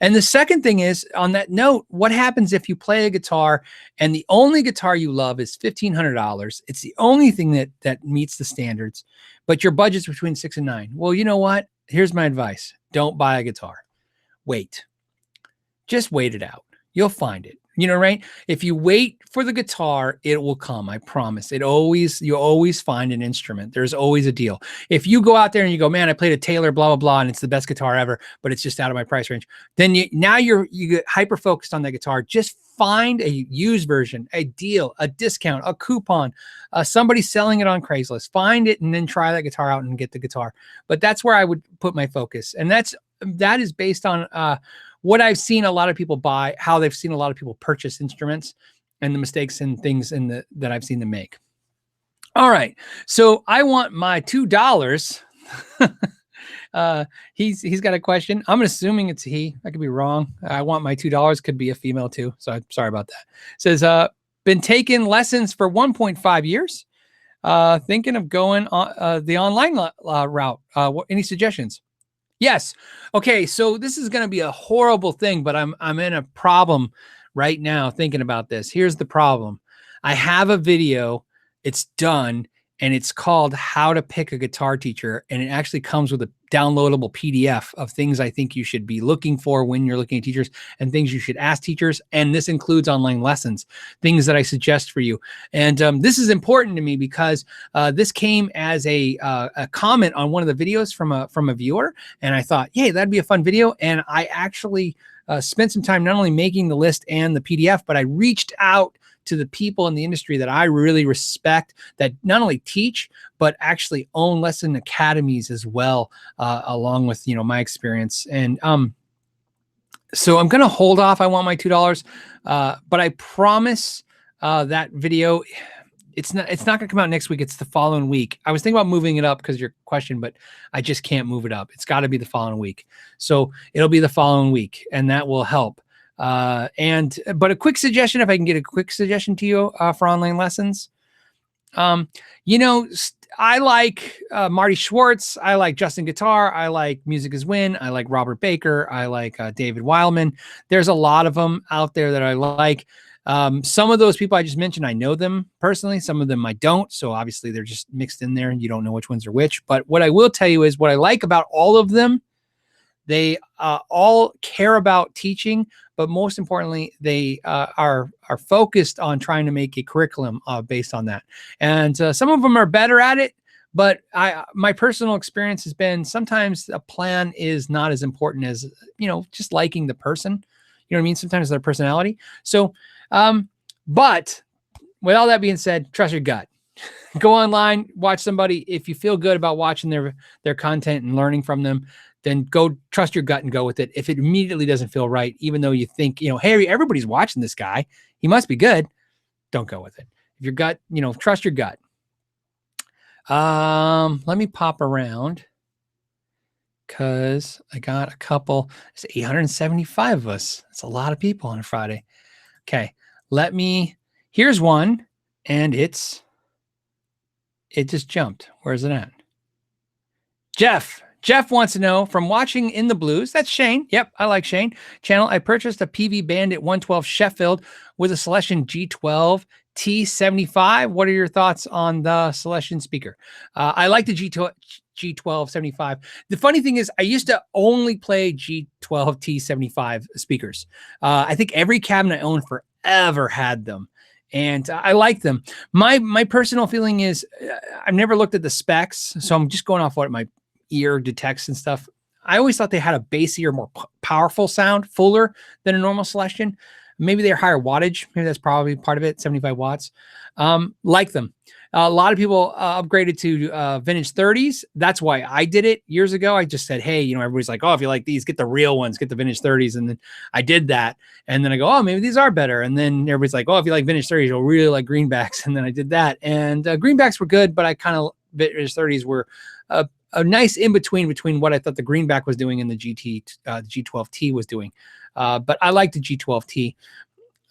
And the second thing is, on that note, what happens if you play a guitar and the only guitar you love is $1,500? It's the only thing that meets the standards, but your budget's between 6 and 9. Well, you know what? Here's my advice. Don't buy a guitar. Wait. Just wait it out. You'll find it. You know, right? If you wait for the guitar, it will come. I promise. You always find an instrument. There's always a deal. If you go out there and you go, man, I played a Taylor, blah, blah, blah, and it's the best guitar ever, but it's just out of my price range. Then you get hyper focused on that guitar. Just find a used version, a deal, a discount, a coupon, somebody selling it on Craigslist. Find it and then try that guitar out and get the guitar. But that's where I would put my focus. And that is based on what I've seen a lot of people buy, how they've seen a lot of people purchase instruments, and the mistakes and things that I've seen them make. All right. So I want my $2. He's got a question. I'm assuming it's he. I could be wrong. I want my $2. Could be a female too. So I'm sorry about that. Says, been taking lessons for 1.5 years. Thinking of going on the online route. Any suggestions? Yes. Okay. So this is going to be a horrible thing, but I'm in a problem right now thinking about this. Here's the problem. I have a video. It's done, and it's called How to Pick a Guitar Teacher. And it actually comes with a downloadable PDF of things I think you should be looking for when you're looking at teachers and things you should ask teachers. And this includes online lessons, things that I suggest for you. And this is important to me because this came as a comment on one of the videos from a viewer. And I thought, hey, that'd be a fun video. And I actually spent some time not only making the list and the PDF, but I reached out to the people in the industry that I really respect, that not only teach, but actually own lesson academies as well, along with, my experience. And so I'm going to hold off. I want my $2, but I promise that video, it's not going to come out next week. It's the following week. I was thinking about moving it up because of your question, but I just can't move it up. It's got to be the following week. So it'll be the following week, and that will help. But a quick suggestion, if I can get a quick suggestion to you for online lessons. I like Marty Schwartz. I like Justin Guitar. I like Music Is Win. I like Robert Baker. I like David Wildman. There's a lot of them out there that I like. Some of those people I just mentioned, I know them personally. Some of them I don't. So obviously they're just mixed in there and you don't know which ones are which. But what I will tell you is what I like about all of them. They all care about teaching, but most importantly, they are focused on trying to make a curriculum based on that. And some of them are better at it, but my personal experience has been sometimes a plan is not as important as, just liking the person. You know what I mean? Sometimes their personality. So, but with all that being said, trust your gut. Go online, watch somebody. If you feel good about watching their content and learning from them, then go trust your gut and go with it. If it immediately doesn't feel right, even though you think, hey, everybody's watching this guy, he must be good, don't go with it. If your gut, trust your gut. Let me pop around because I got a couple. It's 875 of us. That's a lot of people on a Friday. Okay, here's one, and it just jumped. Where's it at? Jeff wants to know, from watching In the Blues, that's Shane. Yep, I like Shane. Channel, I purchased a PV Bandit 112 Sheffield with a Celestion G12 T75. What are your thoughts on the Celestion speaker? I like the G12 75. The funny thing is, I used to only play G12 T75 speakers. I think every cabinet I owned forever had them. And I like them. My personal feeling is I've never looked at the specs, so I'm just going off what my ear detects and stuff. I always thought they had a bassier, more powerful sound, fuller than a normal Celestion. Maybe they're higher wattage. Maybe that's probably part of it, 75 watts. Like them. A lot of people upgraded to vintage 30s. That's why I did it years ago. I just said, hey, everybody's like, oh, if you like these, get the real ones, get the vintage 30s. And then I did that. And then I go, oh, maybe these are better. And then everybody's like, oh, if you like vintage 30s, you'll really like greenbacks. And then I did that. And greenbacks were good, but I kind of, vintage 30s were a nice in-between what I thought the greenback was doing and the G12T was doing. But I like the G12T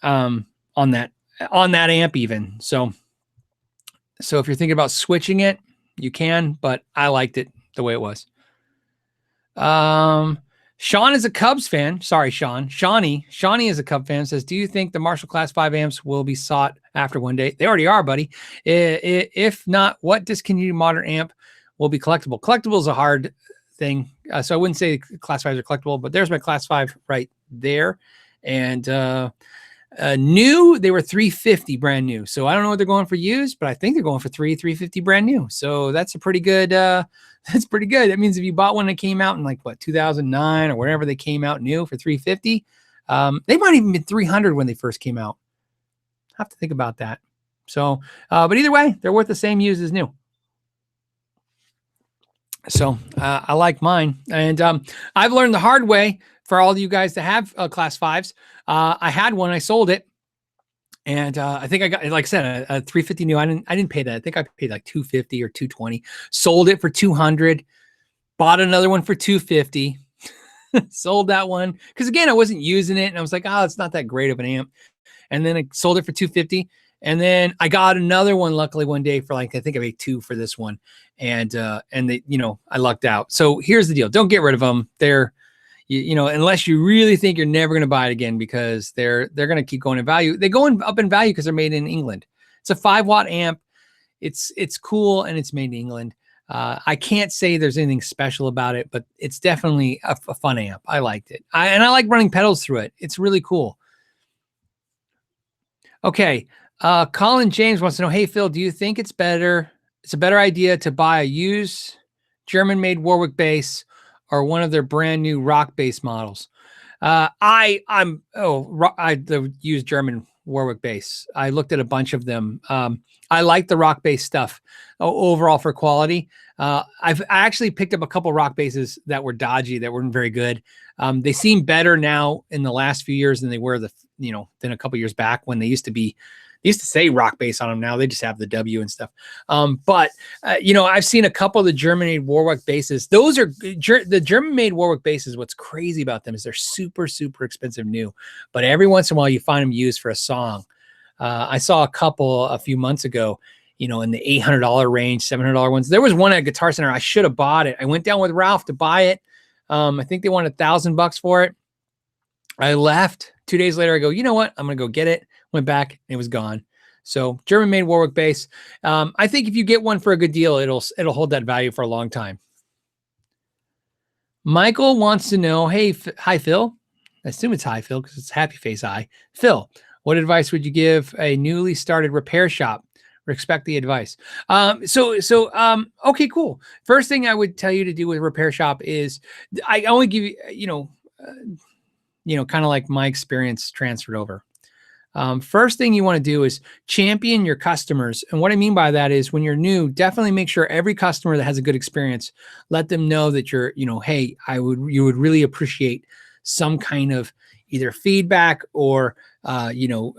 on that amp even. So if you're thinking about switching it, you can, but I liked it. the way it was. Sean is a Cubs fan. Sorry, Sean. Shawnee is a Cub fan. Says, do you think the Marshall Class 5 amps will be sought after one day? They already are, buddy. If not, what discontinued modern amp will be collectible? Collectible is a hard thing. So I wouldn't say Class 5s are collectible, but there's my Class 5 right there. And new, they were $350 brand new. So I don't know what they're going for used, but I think they're going for $350 brand new. So that's a pretty good, that's pretty good. That means if you bought one that came out in like what, 2009 or wherever they came out new for $350, they might even been $300 when they first came out. Have to think about that. So, but either way, they're worth the same used as new. So I like mine. And I've learned the hard way for all of you guys that have Class 5s. I had one, I sold it. And I think I got, like I said, a $350 new. I didn't pay that. I think I paid like $250 or $220. Sold it for $200. Bought another one for $250. Sold that one because again, I wasn't using it, and I was like, oh, it's not that great of an amp. And then I sold it for $250. And then I got another one, luckily one day for like, I think I paid $2 for this one. And they, you know, I lucked out. So here's the deal. Don't get rid of them. They're, you know, unless you really think you're never going to buy it again, because they're going to keep going in value. They're going up in value because they're made in England. It's a 5-watt amp. It's cool, and it's made in England. I can't say there's anything special about it, but it's definitely a fun amp. I liked it. And I like running pedals through it. It's really cool. Okay. Colin James wants to know, hey, Phil, do you think it's a better idea to buy a used German-made Warwick bass or one of their brand new rock bass models? The used German Warwick bass. I looked at a bunch of them. I like the rock bass stuff overall for quality. I actually picked up a couple rock basses that were dodgy, that weren't very good. They seem better now in the last few years than they were than a couple years back when they used to say rock bass on them. Now they just have the W and stuff. I've seen a couple of the German-made Warwick basses. Those are the German-made Warwick basses. What's crazy about them is they're super, super expensive new, but every once in a while you find them used for a song. I saw a couple a few months ago, in the $800 range, $700 ones. There was one at Guitar Center. I should have bought it. I went down with Ralph to buy it. I think they wanted $1,000 for it. I left 2 days later. I go, you know what? I'm going to go get it. Went back and it was gone. So German-made Warwick bass. I think if you get one for a good deal, it'll hold that value for a long time. Michael wants to know, hey, hi, Phil. I assume it's hi, Phil, because it's happy face eye. Phil, what advice would you give a newly started repair shop? Respect the advice. Okay, cool. First thing I would tell you to do with a repair shop is I only give you, kind of like my experience transferred over. First thing you want to do is champion your customers. And what I mean by that is when you're new, definitely make sure every customer that has a good experience, let them know that you're, hey, you would really appreciate some kind of either feedback or, a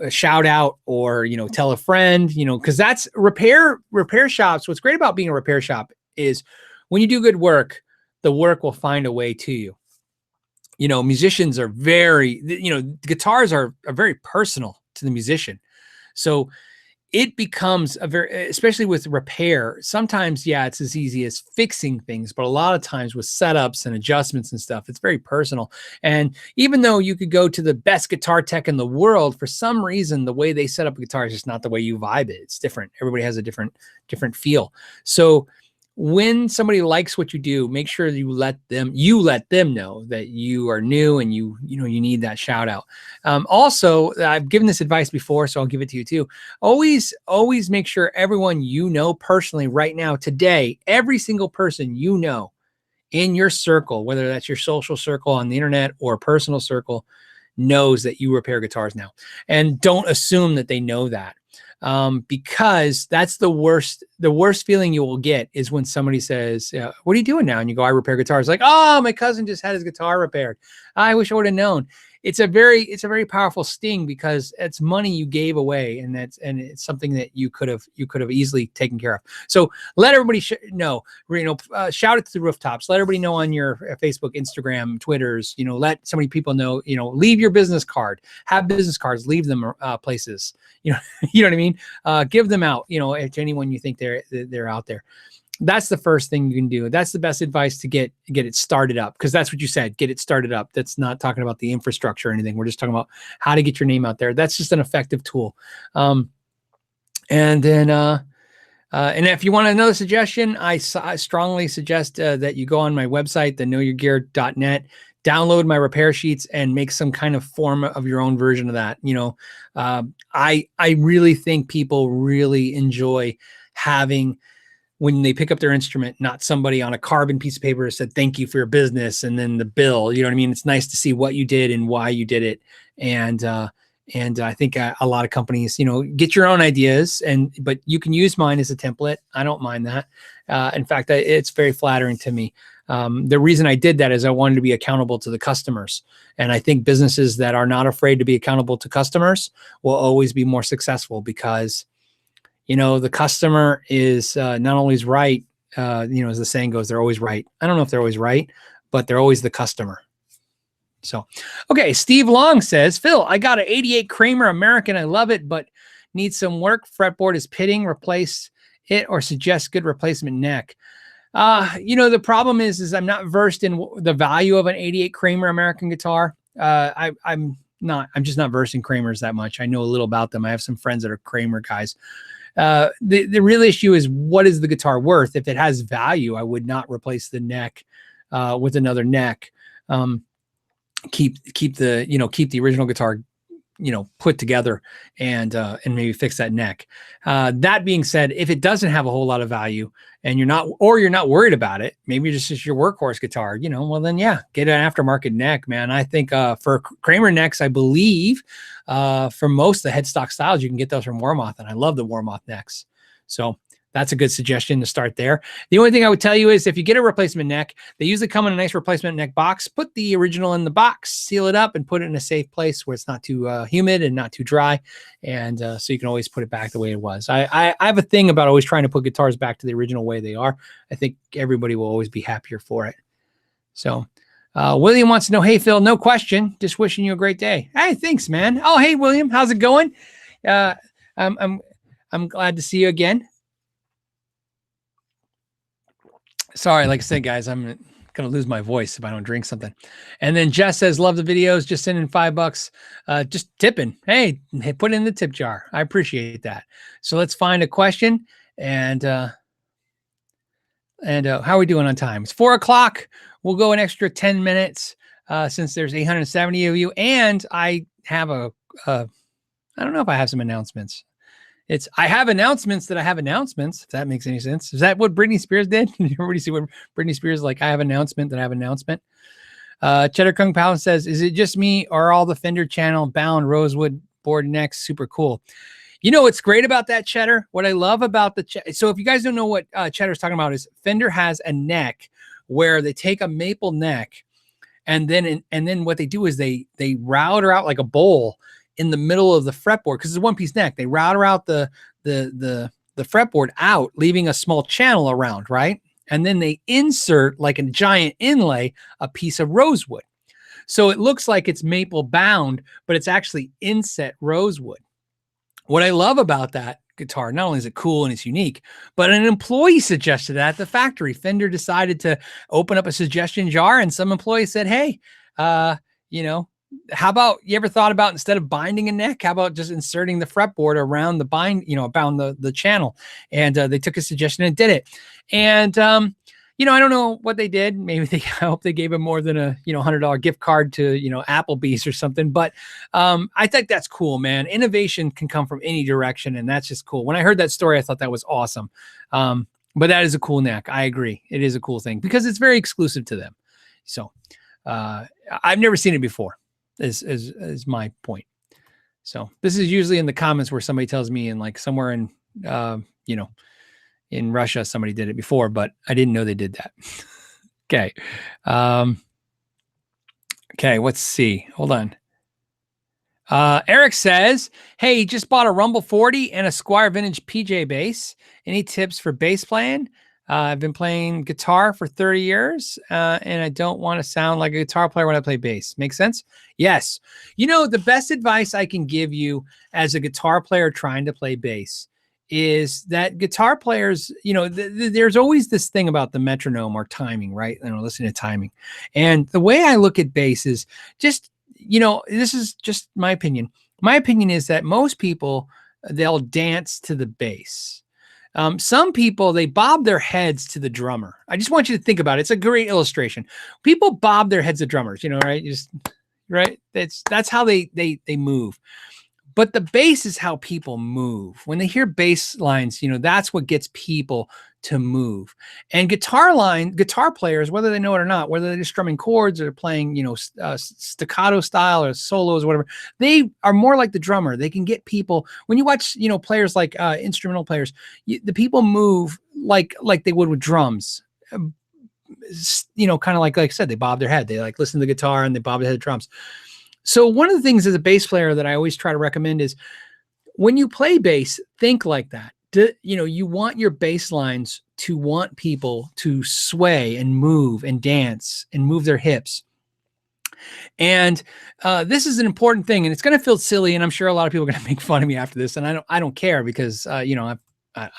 shout out or, tell a friend, because that's repair shops. What's great about being a repair shop is when you do good work, the work will find a way to you. Musicians are guitars are very personal to the musician. So it becomes especially with repair, sometimes, it's as easy as fixing things, but a lot of times with setups and adjustments and stuff, it's very personal. And even though you could go to the best guitar tech in the world, for some reason, the way they set up a guitar is just not the way you vibe it. It's different. Everybody has a different feel. So when somebody likes what you do, make sure you let them know that you are new and you need that shout out. Also, I've given this advice before, so I'll give it to you too. Always make sure everyone personally right now, today, every single person in your circle, whether that's your social circle on the internet or a personal circle, knows that you repair guitars now. And don't assume that they know that. Because that's the worst feeling you will get is when somebody says, what are you doing now? And you go, I repair guitars. Like, oh, my cousin just had his guitar repaired. I wish I would have known. It's a very powerful sting because it's money you gave away, and it's something that you could have easily taken care of. So let everybody know, shout it to the rooftops. Let everybody know on your Facebook, Instagram, Twitters. Let so many people know. Leave your business card. Have business cards. Leave them places. You know what I mean. Give them out. To anyone you think they're out there. That's the first thing you can do. That's the best advice to get it started up, because that's what you said, get it started up. That's not talking about the infrastructure or anything. We're just talking about how to get your name out there. That's just an effective tool. And then and if you want another suggestion, I strongly suggest that you go on my website, the knowyourgear.net, download my repair sheets and make some kind of form of your own version of that. You know, I really think people really enjoy having, when they pick up their instrument, not somebody on a carbon piece of paper said, thank you for your business, and then the bill, you know what I mean? It's nice to see what you did and why you did it. And I think a lot of companies, you know, get your own ideas, but you can use mine as a template. I don't mind that. In fact, it's very flattering to me. The reason I did that is I wanted to be accountable to the customers. And I think businesses that are not afraid to be accountable to customers will always be more successful, because, you know, the customer is not always right. You know, as the saying goes, they're always right. I don't know if they're always right, but they're always the customer. So, okay. Steve Long says, Phil, I got an 88 Kramer American. I love it, but need some work. Fretboard is pitting. Replace it or suggest good replacement neck. You know, the problem is I'm not versed in the value of an 88 Kramer American guitar. I'm just not versed in Kramers that much. I know a little about them. I have some friends that are Kramer guys. The real issue is, what is the guitar worth? If it has value, I would not replace the neck with another neck. Keep the original guitar, you know, put together, and maybe fix that neck. That being said, if it doesn't have a whole lot of value and you're not worried about it, maybe it's just your workhorse guitar, you know, well then, yeah, get an aftermarket neck, man. I think for Kramer necks, I believe for most of the headstock styles, you can get those from Warmoth, and I love the Warmoth necks. So that's a good suggestion to start there. The only thing I would tell you is, if you get a replacement neck, they usually come in a nice replacement neck box. Put the original in the box, seal it up, and put it in a safe place where it's not too humid and not too dry. And so you can always put it back the way it was. I have a thing about always trying to put guitars back to the original way they are. I think everybody will always be happier for it. So William wants to know, hey, Phil, no question. Just wishing you a great day. Hey, thanks, man. Oh, hey, William, how's it going? I'm glad to see you again. Sorry, like I said, guys, I'm going to lose my voice if I don't drink something. And then Jess says, love the videos. Just sending $5. Just tipping. Hey, put it in the tip jar. I appreciate that. So let's find a question. And how are we doing on time? It's 4 o'clock. We'll go an extra 10 minutes since there's 870 of you. And I have I don't know if I have some announcements. I have announcements that I have announcements, if that makes any sense. Is that what Britney Spears did? Everybody see what Britney Spears, like, I have announcement that I have announcement. Cheddar Kung Palace says, is it just me, or are all the Fender channel bound rosewood board necks super cool? You know what's great about that, Cheddar? What I love about so if you guys don't know what Cheddar's talking about, is Fender has a neck where they take a maple neck, and then what they do is they router out like a bowl in the middle of the fretboard, because it's a one-piece neck. They router out the fretboard out, leaving a small channel around, right? And then they insert, like a giant inlay, a piece of rosewood. So it looks like it's maple bound, but it's actually inset rosewood. What I love about that guitar, not only is it cool and it's unique, but an employee suggested that at the factory. Fender decided to open up a suggestion jar, and some employee said, hey, you know, how about, you ever thought about, instead of binding a neck, how about just inserting the fretboard around the around the channel? And they took a suggestion and did it. And, you know, I don't know what they did. Maybe I hope they gave him more than a, $100 gift card to, Applebee's or something. But I think that's cool, man. Innovation can come from any direction, and that's just cool. When I heard that story, I thought that was awesome. But that is a cool neck. I agree. It is a cool thing because it's very exclusive to them. So I've never seen it before. Is my point. So this is usually in the comments where somebody tells me, in like somewhere in in Russia somebody did it before, but I didn't know they did that. Okay. Okay, let's see. Hold on. Eric says, hey, just bought a Rumble 40 and a Squier Vintage PJ bass. Any tips for bass playing? I've been playing guitar for 30 years, and I don't want to sound like a guitar player when I play bass. Make sense? Yes. The best advice I can give you as a guitar player trying to play bass is that guitar players, there's always this thing about the metronome or timing, right? Listening to timing. And the way I look at bass is just, this is just my opinion. My opinion is that most people, they'll dance to the bass. Some people, they bob their heads to the drummer. I just want you to think about it. It's a great illustration. People bob their heads to drummers, right? Right. That's how they move. But the bass is how people move. When they hear bass lines, that's what gets people to move. And guitar players, whether they know it or not, whether they're just strumming chords or playing, staccato style or solos or whatever, they are more like the drummer. They can get people. When you watch, players like instrumental players, the people move like they would with drums. Kind of like I said, they bob their head. They like listen to the guitar and they bob their head to drums. So one of the things as a bass player that I always try to recommend is when you play bass, think like that. You want your bass lines to want people to sway and move and dance and move their hips. And this is an important thing, and it's going to feel silly, and I'm sure a lot of people are going to make fun of me after this, and I don't care because I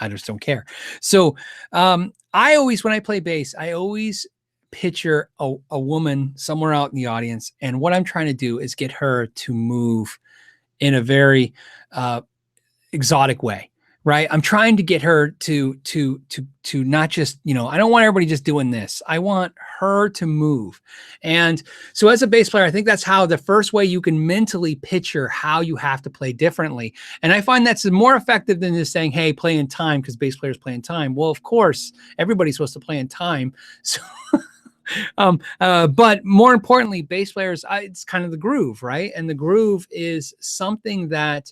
just don't care. So I always, when I play bass, I always picture a woman somewhere out in the audience, and what I'm trying to do is get her to move in a very exotic way, right? I'm trying to get her to not just, I don't want everybody just doing this. I want her to move. And so as a bass player, I think that's how the first way you can mentally picture how you have to play differently. And I find that's more effective than just saying, hey, play in time, because bass players play in time. Well, of course, everybody's supposed to play in time. So but more importantly, bass players, it's kind of the groove, right? And the groove is something that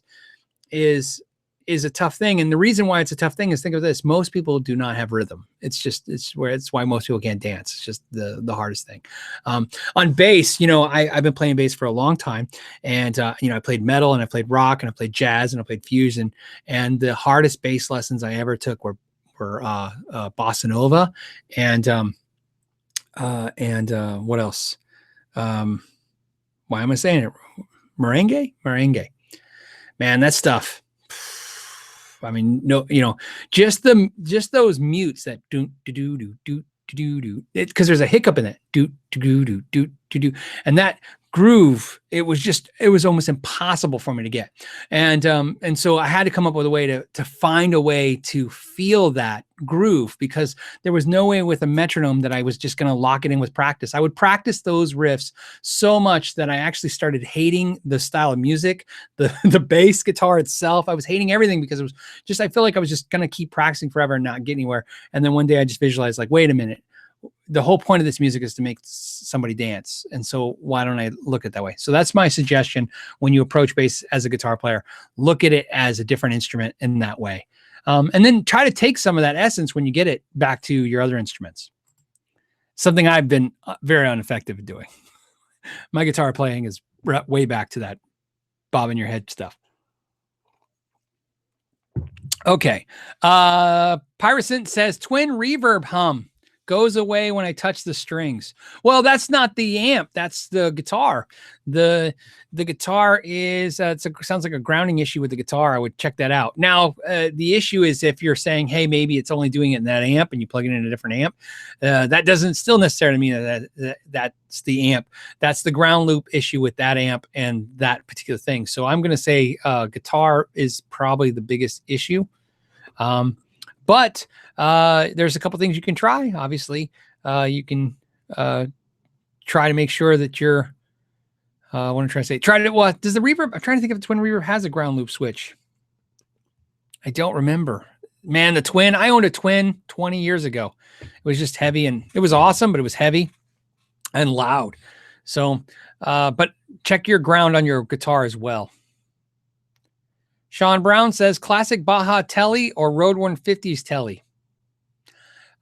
is a tough thing. And the reason why it's a tough thing is, think of this: most people do not have rhythm. It's why most people can't dance. It's just the hardest thing. On bass, I've been playing bass for a long time, and I played metal and I played rock and I played jazz and I played fusion. And the hardest bass lessons I ever took were bossa nova and what else? Why am I saying it? Merengue. Man, that stuff. I mean, no, just those mutes that do, because there's a hiccup in it. And that groove, it was almost impossible for me to get. And so I had to come up with a way to find a way to feel that groove, because there was no way with a metronome that I was just going to lock it in with practice. I would practice those riffs so much that I actually started hating the style of music, the bass guitar itself. I was hating everything because it was just, I feel like I was just going to keep practicing forever and not get anywhere. And then one day I just visualized, like, wait a minute, the whole point of this music is to make somebody dance. And so why don't I look at it that way? So that's my suggestion. When you approach bass as a guitar player, look at it as a different instrument in that way. And then try to take some of that essence when you get it back to your other instruments. Something I've been very ineffective at doing. My guitar playing is way back to that bobbing your head stuff. Okay. Pyrocent says twin reverb hum goes away when I touch the strings. Well, that's not the amp. That's the guitar. The guitar is, sounds like a grounding issue with the guitar. I would check that out. Now, the issue is if you're saying, hey, maybe it's only doing it in that amp and you plug it in a different amp, that doesn't still necessarily mean that's the amp. That's the ground loop issue with that amp and that particular thing. So I'm going to say guitar is probably the biggest issue. But there's a couple things you can try. Obviously, you can try to make sure that you're, what I'm trying to say, does the reverb, I'm trying to think if the twin reverb has a ground loop switch. I don't remember. Man, the twin, I owned a twin 20 years ago. It was just heavy and it was awesome, but it was heavy and loud. So, but check your ground on your guitar as well. Sean Brown says classic Baja Telly or Road 150s Telly.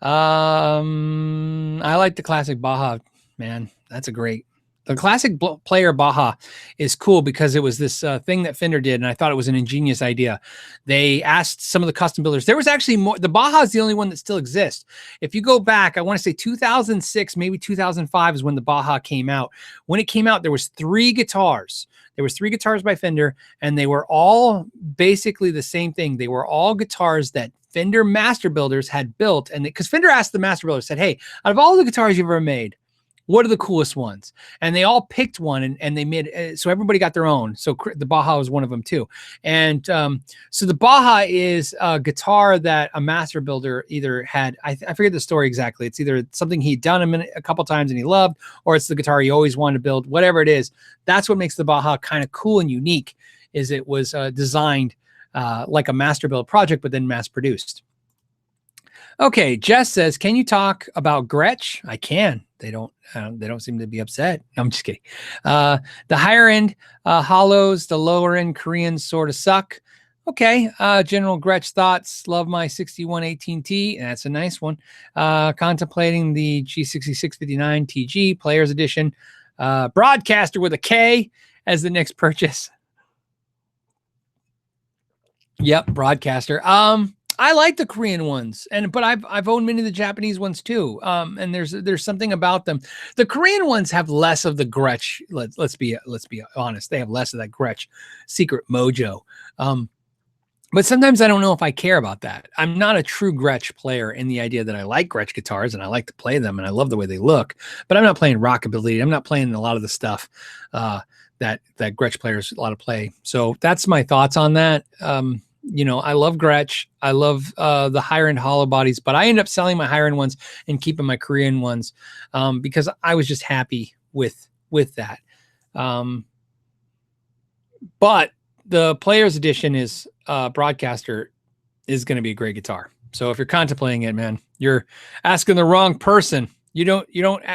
I like the classic Baja, man. That's a great The classic player Baja is cool because it was this thing that Fender did, and I thought it was an ingenious idea. They asked some of the custom builders. There was actually more. The Baja is the only one that still exists. If you go back, I want to say 2006, maybe 2005 is when the Baja came out. When it came out, there was 3 guitars. There was 3 guitars by Fender, and they were all basically the same thing. They were all guitars that Fender master builders had built, and because Fender asked the master builders, said, "Hey, out of all the guitars you've ever made, what are the coolest ones?" And they all picked one, and they made so everybody got their own. So the Baja was one of them too. And so the Baja is a guitar that a master builder either had, I forget the story exactly. It's either something he'd done a couple times and he loved, or it's the guitar he always wanted to build. Whatever it is, that's what makes the Baja kind of cool and unique. Is it was designed like a master build project, but then mass produced. Okay, Jess says, "Can you talk about Gretsch?" I can. They don't seem to be upset. No, I'm just kidding. The higher end hollows, the lower end Koreans sort of suck. Okay. General Gretsch thoughts. Love my 6118T. That's a nice one. Contemplating the G6659 TG Players Edition. Broadcaster with a K as the next purchase. Yep, Broadcaster. I like the Korean ones, but I've owned many of the Japanese ones too. And there's something about them. The Korean ones have less of the Gretsch. Let's be honest. They have less of that Gretsch secret mojo. But sometimes I don't know if I care about that. I'm not a true Gretsch player in the idea that I like Gretsch guitars and I like to play them and I love the way they look. But I'm not playing rockabilly. I'm not playing a lot of the stuff that Gretsch players a lot of play. So that's my thoughts on that. I love Gretsch. I love the higher end hollow bodies, but I end up selling my higher end ones and keeping my Korean ones because I was just happy with that. But the Players Edition is Broadcaster is going to be a great guitar. So if you're contemplating it, man, you're asking the wrong person. You don't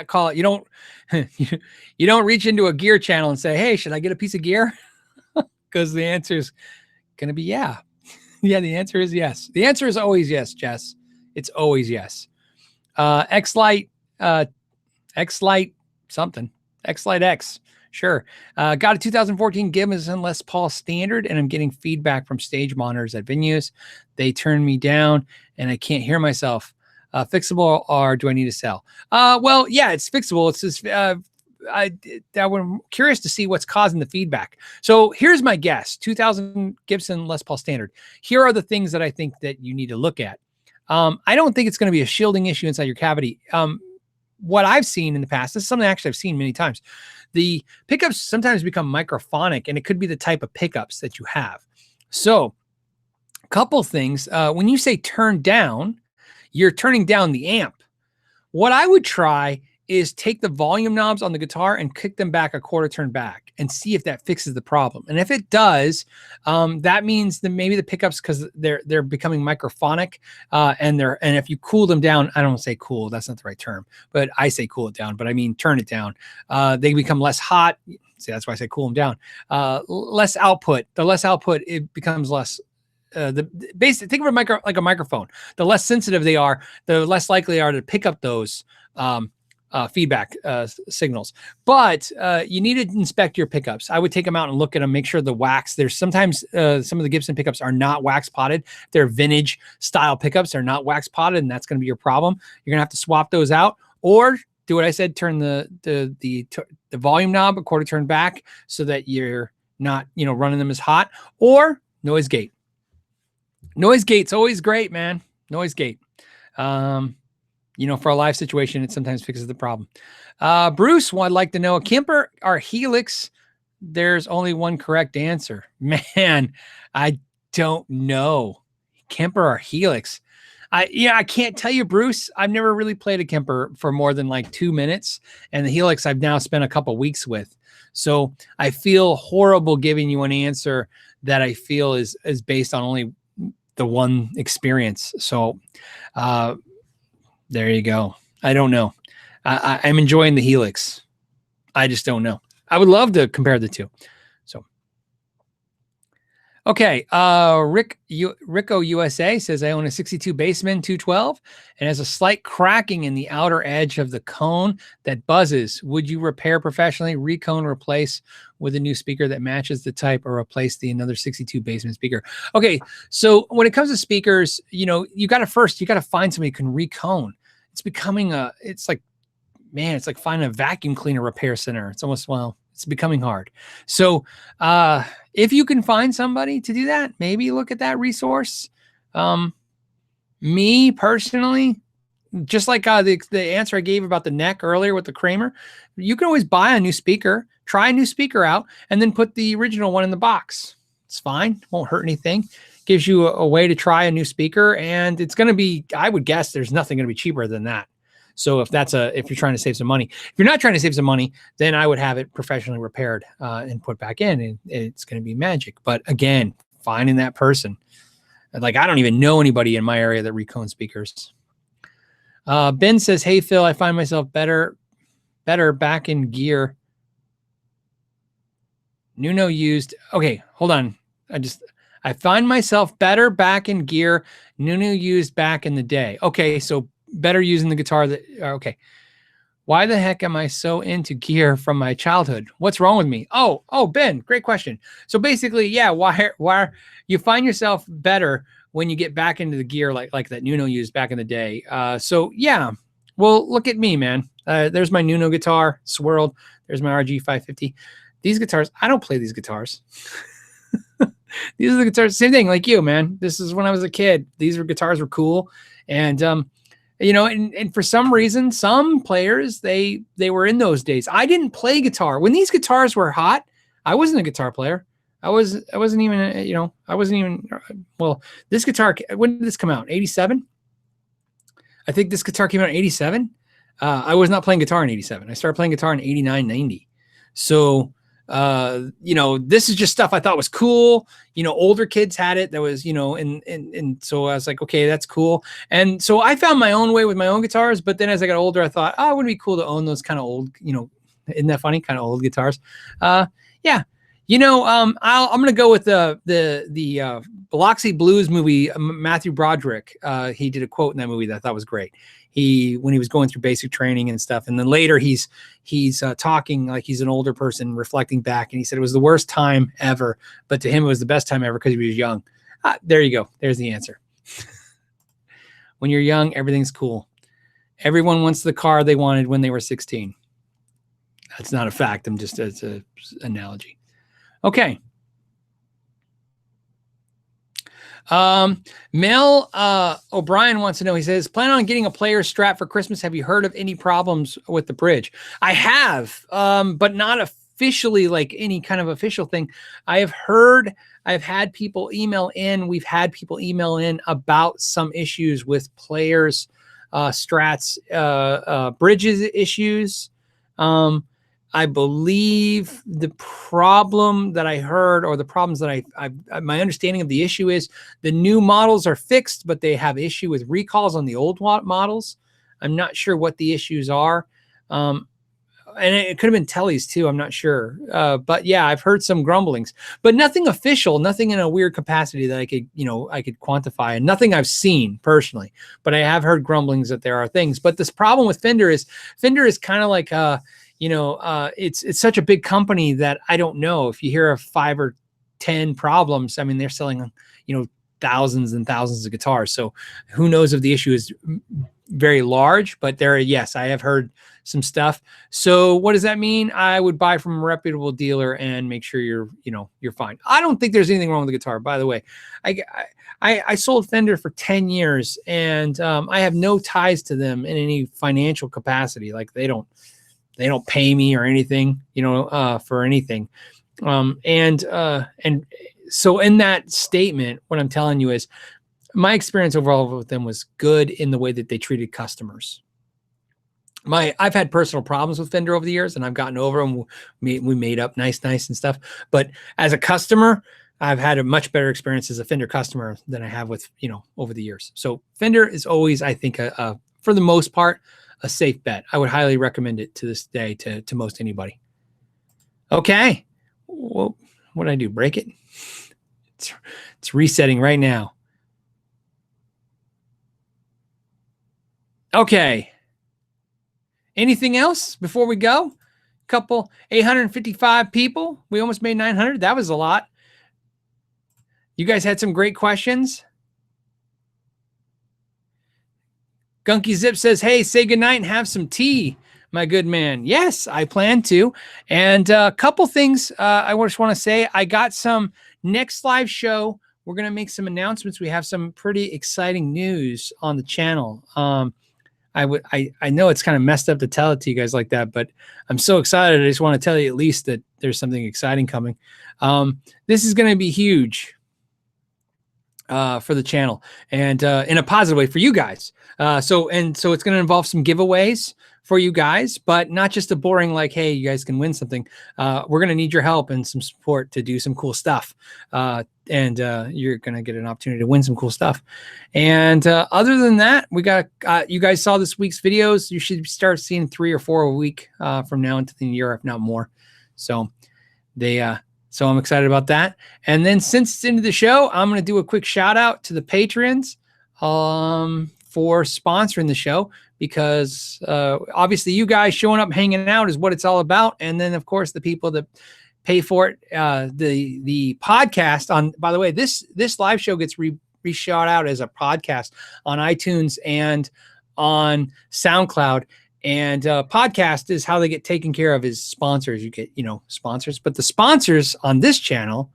call it. You don't you don't reach into a gear channel and say, "Hey, should I get a piece of gear?" Because the answer is going to be yeah. Yeah, the answer is yes. The answer is always yes, Jess. It's always yes. X-Lite something. X-Lite X. Sure. Got a 2014 Gibson Les Paul Standard, and I'm getting feedback from stage monitors at venues. They turn me down, and I can't hear myself. Fixable, or do I need to sell? Well, yeah, it's fixable. It's just I'm curious to see what's causing the feedback. So here's my guess: 2000 Gibson Les Paul Standard. Here are the things that I think that you need to look at. I don't think it's going to be a shielding issue inside your cavity. What I've seen in the past, this is something actually I've seen many times. The pickups sometimes become microphonic, and it could be the type of pickups that you have. So a couple things. When you say turn down, you're turning down the amp. What I would try is take the volume knobs on the guitar and kick them back a quarter turn back and see if that fixes the problem. And if it does, that means that maybe the pickups, because they're becoming microphonic, and if you cool them down, I don't say cool, that's not the right term, but I say cool it down, but I mean turn it down. They become less hot. See, that's why I say cool them down. Less output. The less output, it becomes less. Think of it like a microphone. The less sensitive they are, the less likely they are to pick up those feedback signals. But you need to inspect your pickups. I would take them out and look at them, make sure the wax, there's sometimes some of the Gibson pickups are not wax potted. They're vintage style pickups. They're not wax potted, and that's going to be your problem. You're going to have to swap those out, or do what I said, turn the volume knob a quarter turn back so that you're not, running them as hot, or noise gate. Noise gate's always great, man. Noise gate. For a live situation, it sometimes fixes the problem. Bruce would like to know, a Kemper or Helix? There's only one correct answer. Man, I don't know. Kemper or Helix? I can't tell you, Bruce. I've never really played a Kemper for more than like 2 minutes. And the Helix I've now spent a couple weeks with. So I feel horrible giving you an answer that I feel is based on only the one experience. So, there you go. I don't know. I'm enjoying the Helix. I just don't know. I would love to compare the two. So, Okay. Rico USA says, I own a 62 Bassman 212 and has a slight cracking in the outer edge of the cone that buzzes. Would you repair professionally, recone, replace with a new speaker that matches the type, or replace the another 62 Bassman speaker? Okay. So when it comes to speakers, you got to find somebody who can recone. It's becoming it's like finding a vacuum cleaner repair center. It's almost, it's becoming hard. So if you can find somebody to do that, maybe look at that resource. Me personally, just like the answer I gave about the neck earlier with the Kramer, you can always buy a new speaker, try a new speaker out, and then put the original one in the box. It's fine. Won't hurt anything. Gives you a way to try a new speaker, and it's going to be, I would guess there's nothing going to be cheaper than that. So if you're trying to save some money, if you're not trying to save some money, then I would have it professionally repaired and put back in, and it's going to be magic. But again, finding that person, like, I don't even know anybody in my area that recone speakers. Ben says, hey, Phil, I find myself better back in gear. Nuno used. Okay, hold on. I find myself better back in gear. Nuno used back in the day. Okay, so better using the guitar okay. Why the heck am I so into gear from my childhood? What's wrong with me? Oh, Ben, great question. So basically, yeah, why you find yourself better when you get back into the gear like that Nuno used back in the day. So yeah, well, look at me, man. There's my Nuno guitar, swirled. There's my RG 550. These guitars, I don't play these guitars. These are the guitars, same thing like you, man. This is when I was a kid. Guitars were cool. And and for some reason, some players, they were in those days. I didn't play guitar. When these guitars were hot, I wasn't a guitar player. I wasn't even, well, this guitar, when did this come out? 87? I think this guitar came out in 87. I was not playing guitar in 87. I started playing guitar in 89, 90. So, this is just stuff I thought was cool. Older kids had it. That was, and so I was like, okay, that's cool. And so I found my own way with my own guitars. But then as I got older, I thought, oh, it would be cool to own those kind of old, isn't that funny? Kind of old guitars. Yeah. I'm going to go with the Biloxi Blues movie. Matthew Broderick. He did a quote in that movie that I thought was great. When he was going through basic training and stuff, and then later he's talking like he's an older person reflecting back, and he said it was the worst time ever, but to him it was the best time ever because he was young. There you go. There's the answer. When you're young, everything's cool. Everyone wants the car they wanted when they were 16. That's not a fact. It's an analogy. Okay. Mel O'Brien wants to know, he says, plan on getting a player strap for Christmas. Have you heard of any problems with the bridge? I have, but not officially, like any kind of official thing. I've had people email in. We've had people email in about some issues with players, strats, bridges issues. I believe the problem that I heard, or the problems that my understanding of the issue is the new models are fixed, but they have issue with recalls on the old models. I'm not sure what the issues are. And it could have been Tellys too. I'm not sure. But yeah, I've heard some grumblings, but nothing official, nothing in a weird capacity that I could quantify, and nothing I've seen personally, but I have heard grumblings that there are things. But this problem with Fender is kind of like, it's such a big company that I don't know if you hear of 5 or 10 problems. I mean, they're selling, thousands and thousands of guitars. So who knows if the issue is very large, but yes, I have heard some stuff. So what does that mean? I would buy from a reputable dealer and make sure you're fine. I don't think there's anything wrong with the guitar, by the way. I sold Fender for 10 years, and I have no ties to them in any financial capacity. Like they don't pay me or anything, for anything. And so in that statement, what I'm telling you is my experience overall with them was good in the way that they treated customers. I've had personal problems with Fender over the years, and I've gotten over them. We made up nice and stuff. But as a customer, I've had a much better experience as a Fender customer than I have with, over the years. So Fender is always, I think, for the most part, a safe bet. I would highly recommend it to this day to most anybody. Okay. Well, what did I do? Break it? It's resetting right now. Okay. Anything else before we go? Couple 855 people. We almost made 900. That was a lot. You guys had some great questions. Gunky Zip says, hey, say goodnight and have some tea, my good man. Yes, I plan to. And a couple things I just want to say. I got some next live show. We're going to make some announcements. We have some pretty exciting news on the channel. I know it's kind of messed up to tell it to you guys like that, but I'm so excited. I just want to tell you at least that there's something exciting coming. This is going to be huge for the channel and in a positive way for you guys. So it's going to involve some giveaways for you guys, but not just a boring like, hey, you guys can win something. We're going to need your help and some support to do some cool stuff. And you're going to get an opportunity to win some cool stuff. And other than that, we got, you guys saw this week's videos. You should start seeing 3 or 4 a week from now into the year, if not more. So so I'm excited about that. And then since it's into the show, I'm going to do a quick shout out to the patrons for sponsoring the show, because obviously you guys showing up, hanging out is what it's all about. And then of course the people that pay for it, the podcast on, by the way, this live show gets re-shot out as a podcast on iTunes and on SoundCloud. And podcast is how they get taken care of is sponsors. You get, sponsors, but the sponsors on this channel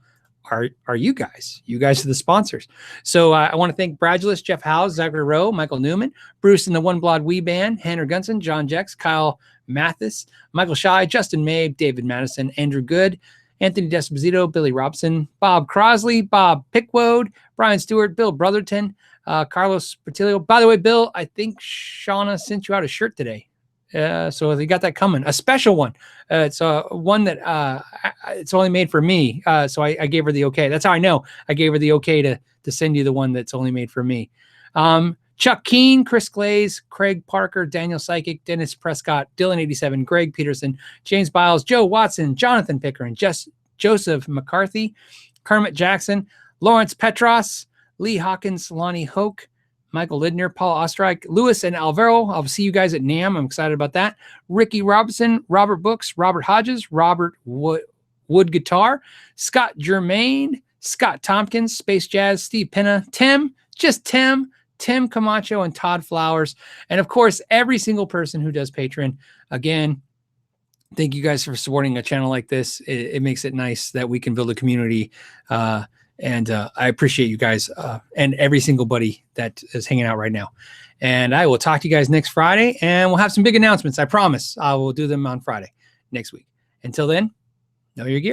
are you guys. You guys are the sponsors. So I want to thank Bradulus, Jeff Howes, Zachary Rowe, Michael Newman, Bruce and the One Blood Wee Band, Hannah Gunson, John Jex, Kyle Mathis, Michael Shy, Justin May, David Madison, Andrew Good, Anthony Desposito, Billy Robson, Bob Crosley, Bob Pickwode, Brian Stewart, Bill Brotherton, Carlos Portillo. By the way, Bill, I think Shauna sent you out a shirt today. So they got that coming, a special one. It's one that it's only made for me. So I gave her the okay. That's how I know I gave her the okay to send you the one that's only made for me. Chuck Keene, Chris Glaze, Craig Parker, Daniel Psychic, Dennis Prescott, Dylan 87, Greg Peterson, James Biles, Joe Watson, Jonathan Pickering, Joseph McCarthy, Kermit Jackson, Lawrence Petros, Lee Hawkins, Lonnie Hoke, Michael Lidner, Paul Ostreich, Lewis and Alvaro. I'll see you guys at NAMM. I'm excited about that. Ricky Robinson, Robert Books, Robert Hodges, Robert Wood Guitar, Scott Germain, Scott Tompkins, Space Jazz, Steve Penna, Tim Camacho, and Todd Flowers. And of course, every single person who does Patreon. Again, thank you guys for supporting a channel like this. It makes it nice that we can build a community. And I appreciate you guys and every single buddy that is hanging out right now. And I will talk to you guys next Friday, and we'll have some big announcements. I promise I will do them on Friday next week. Until then, know your gear.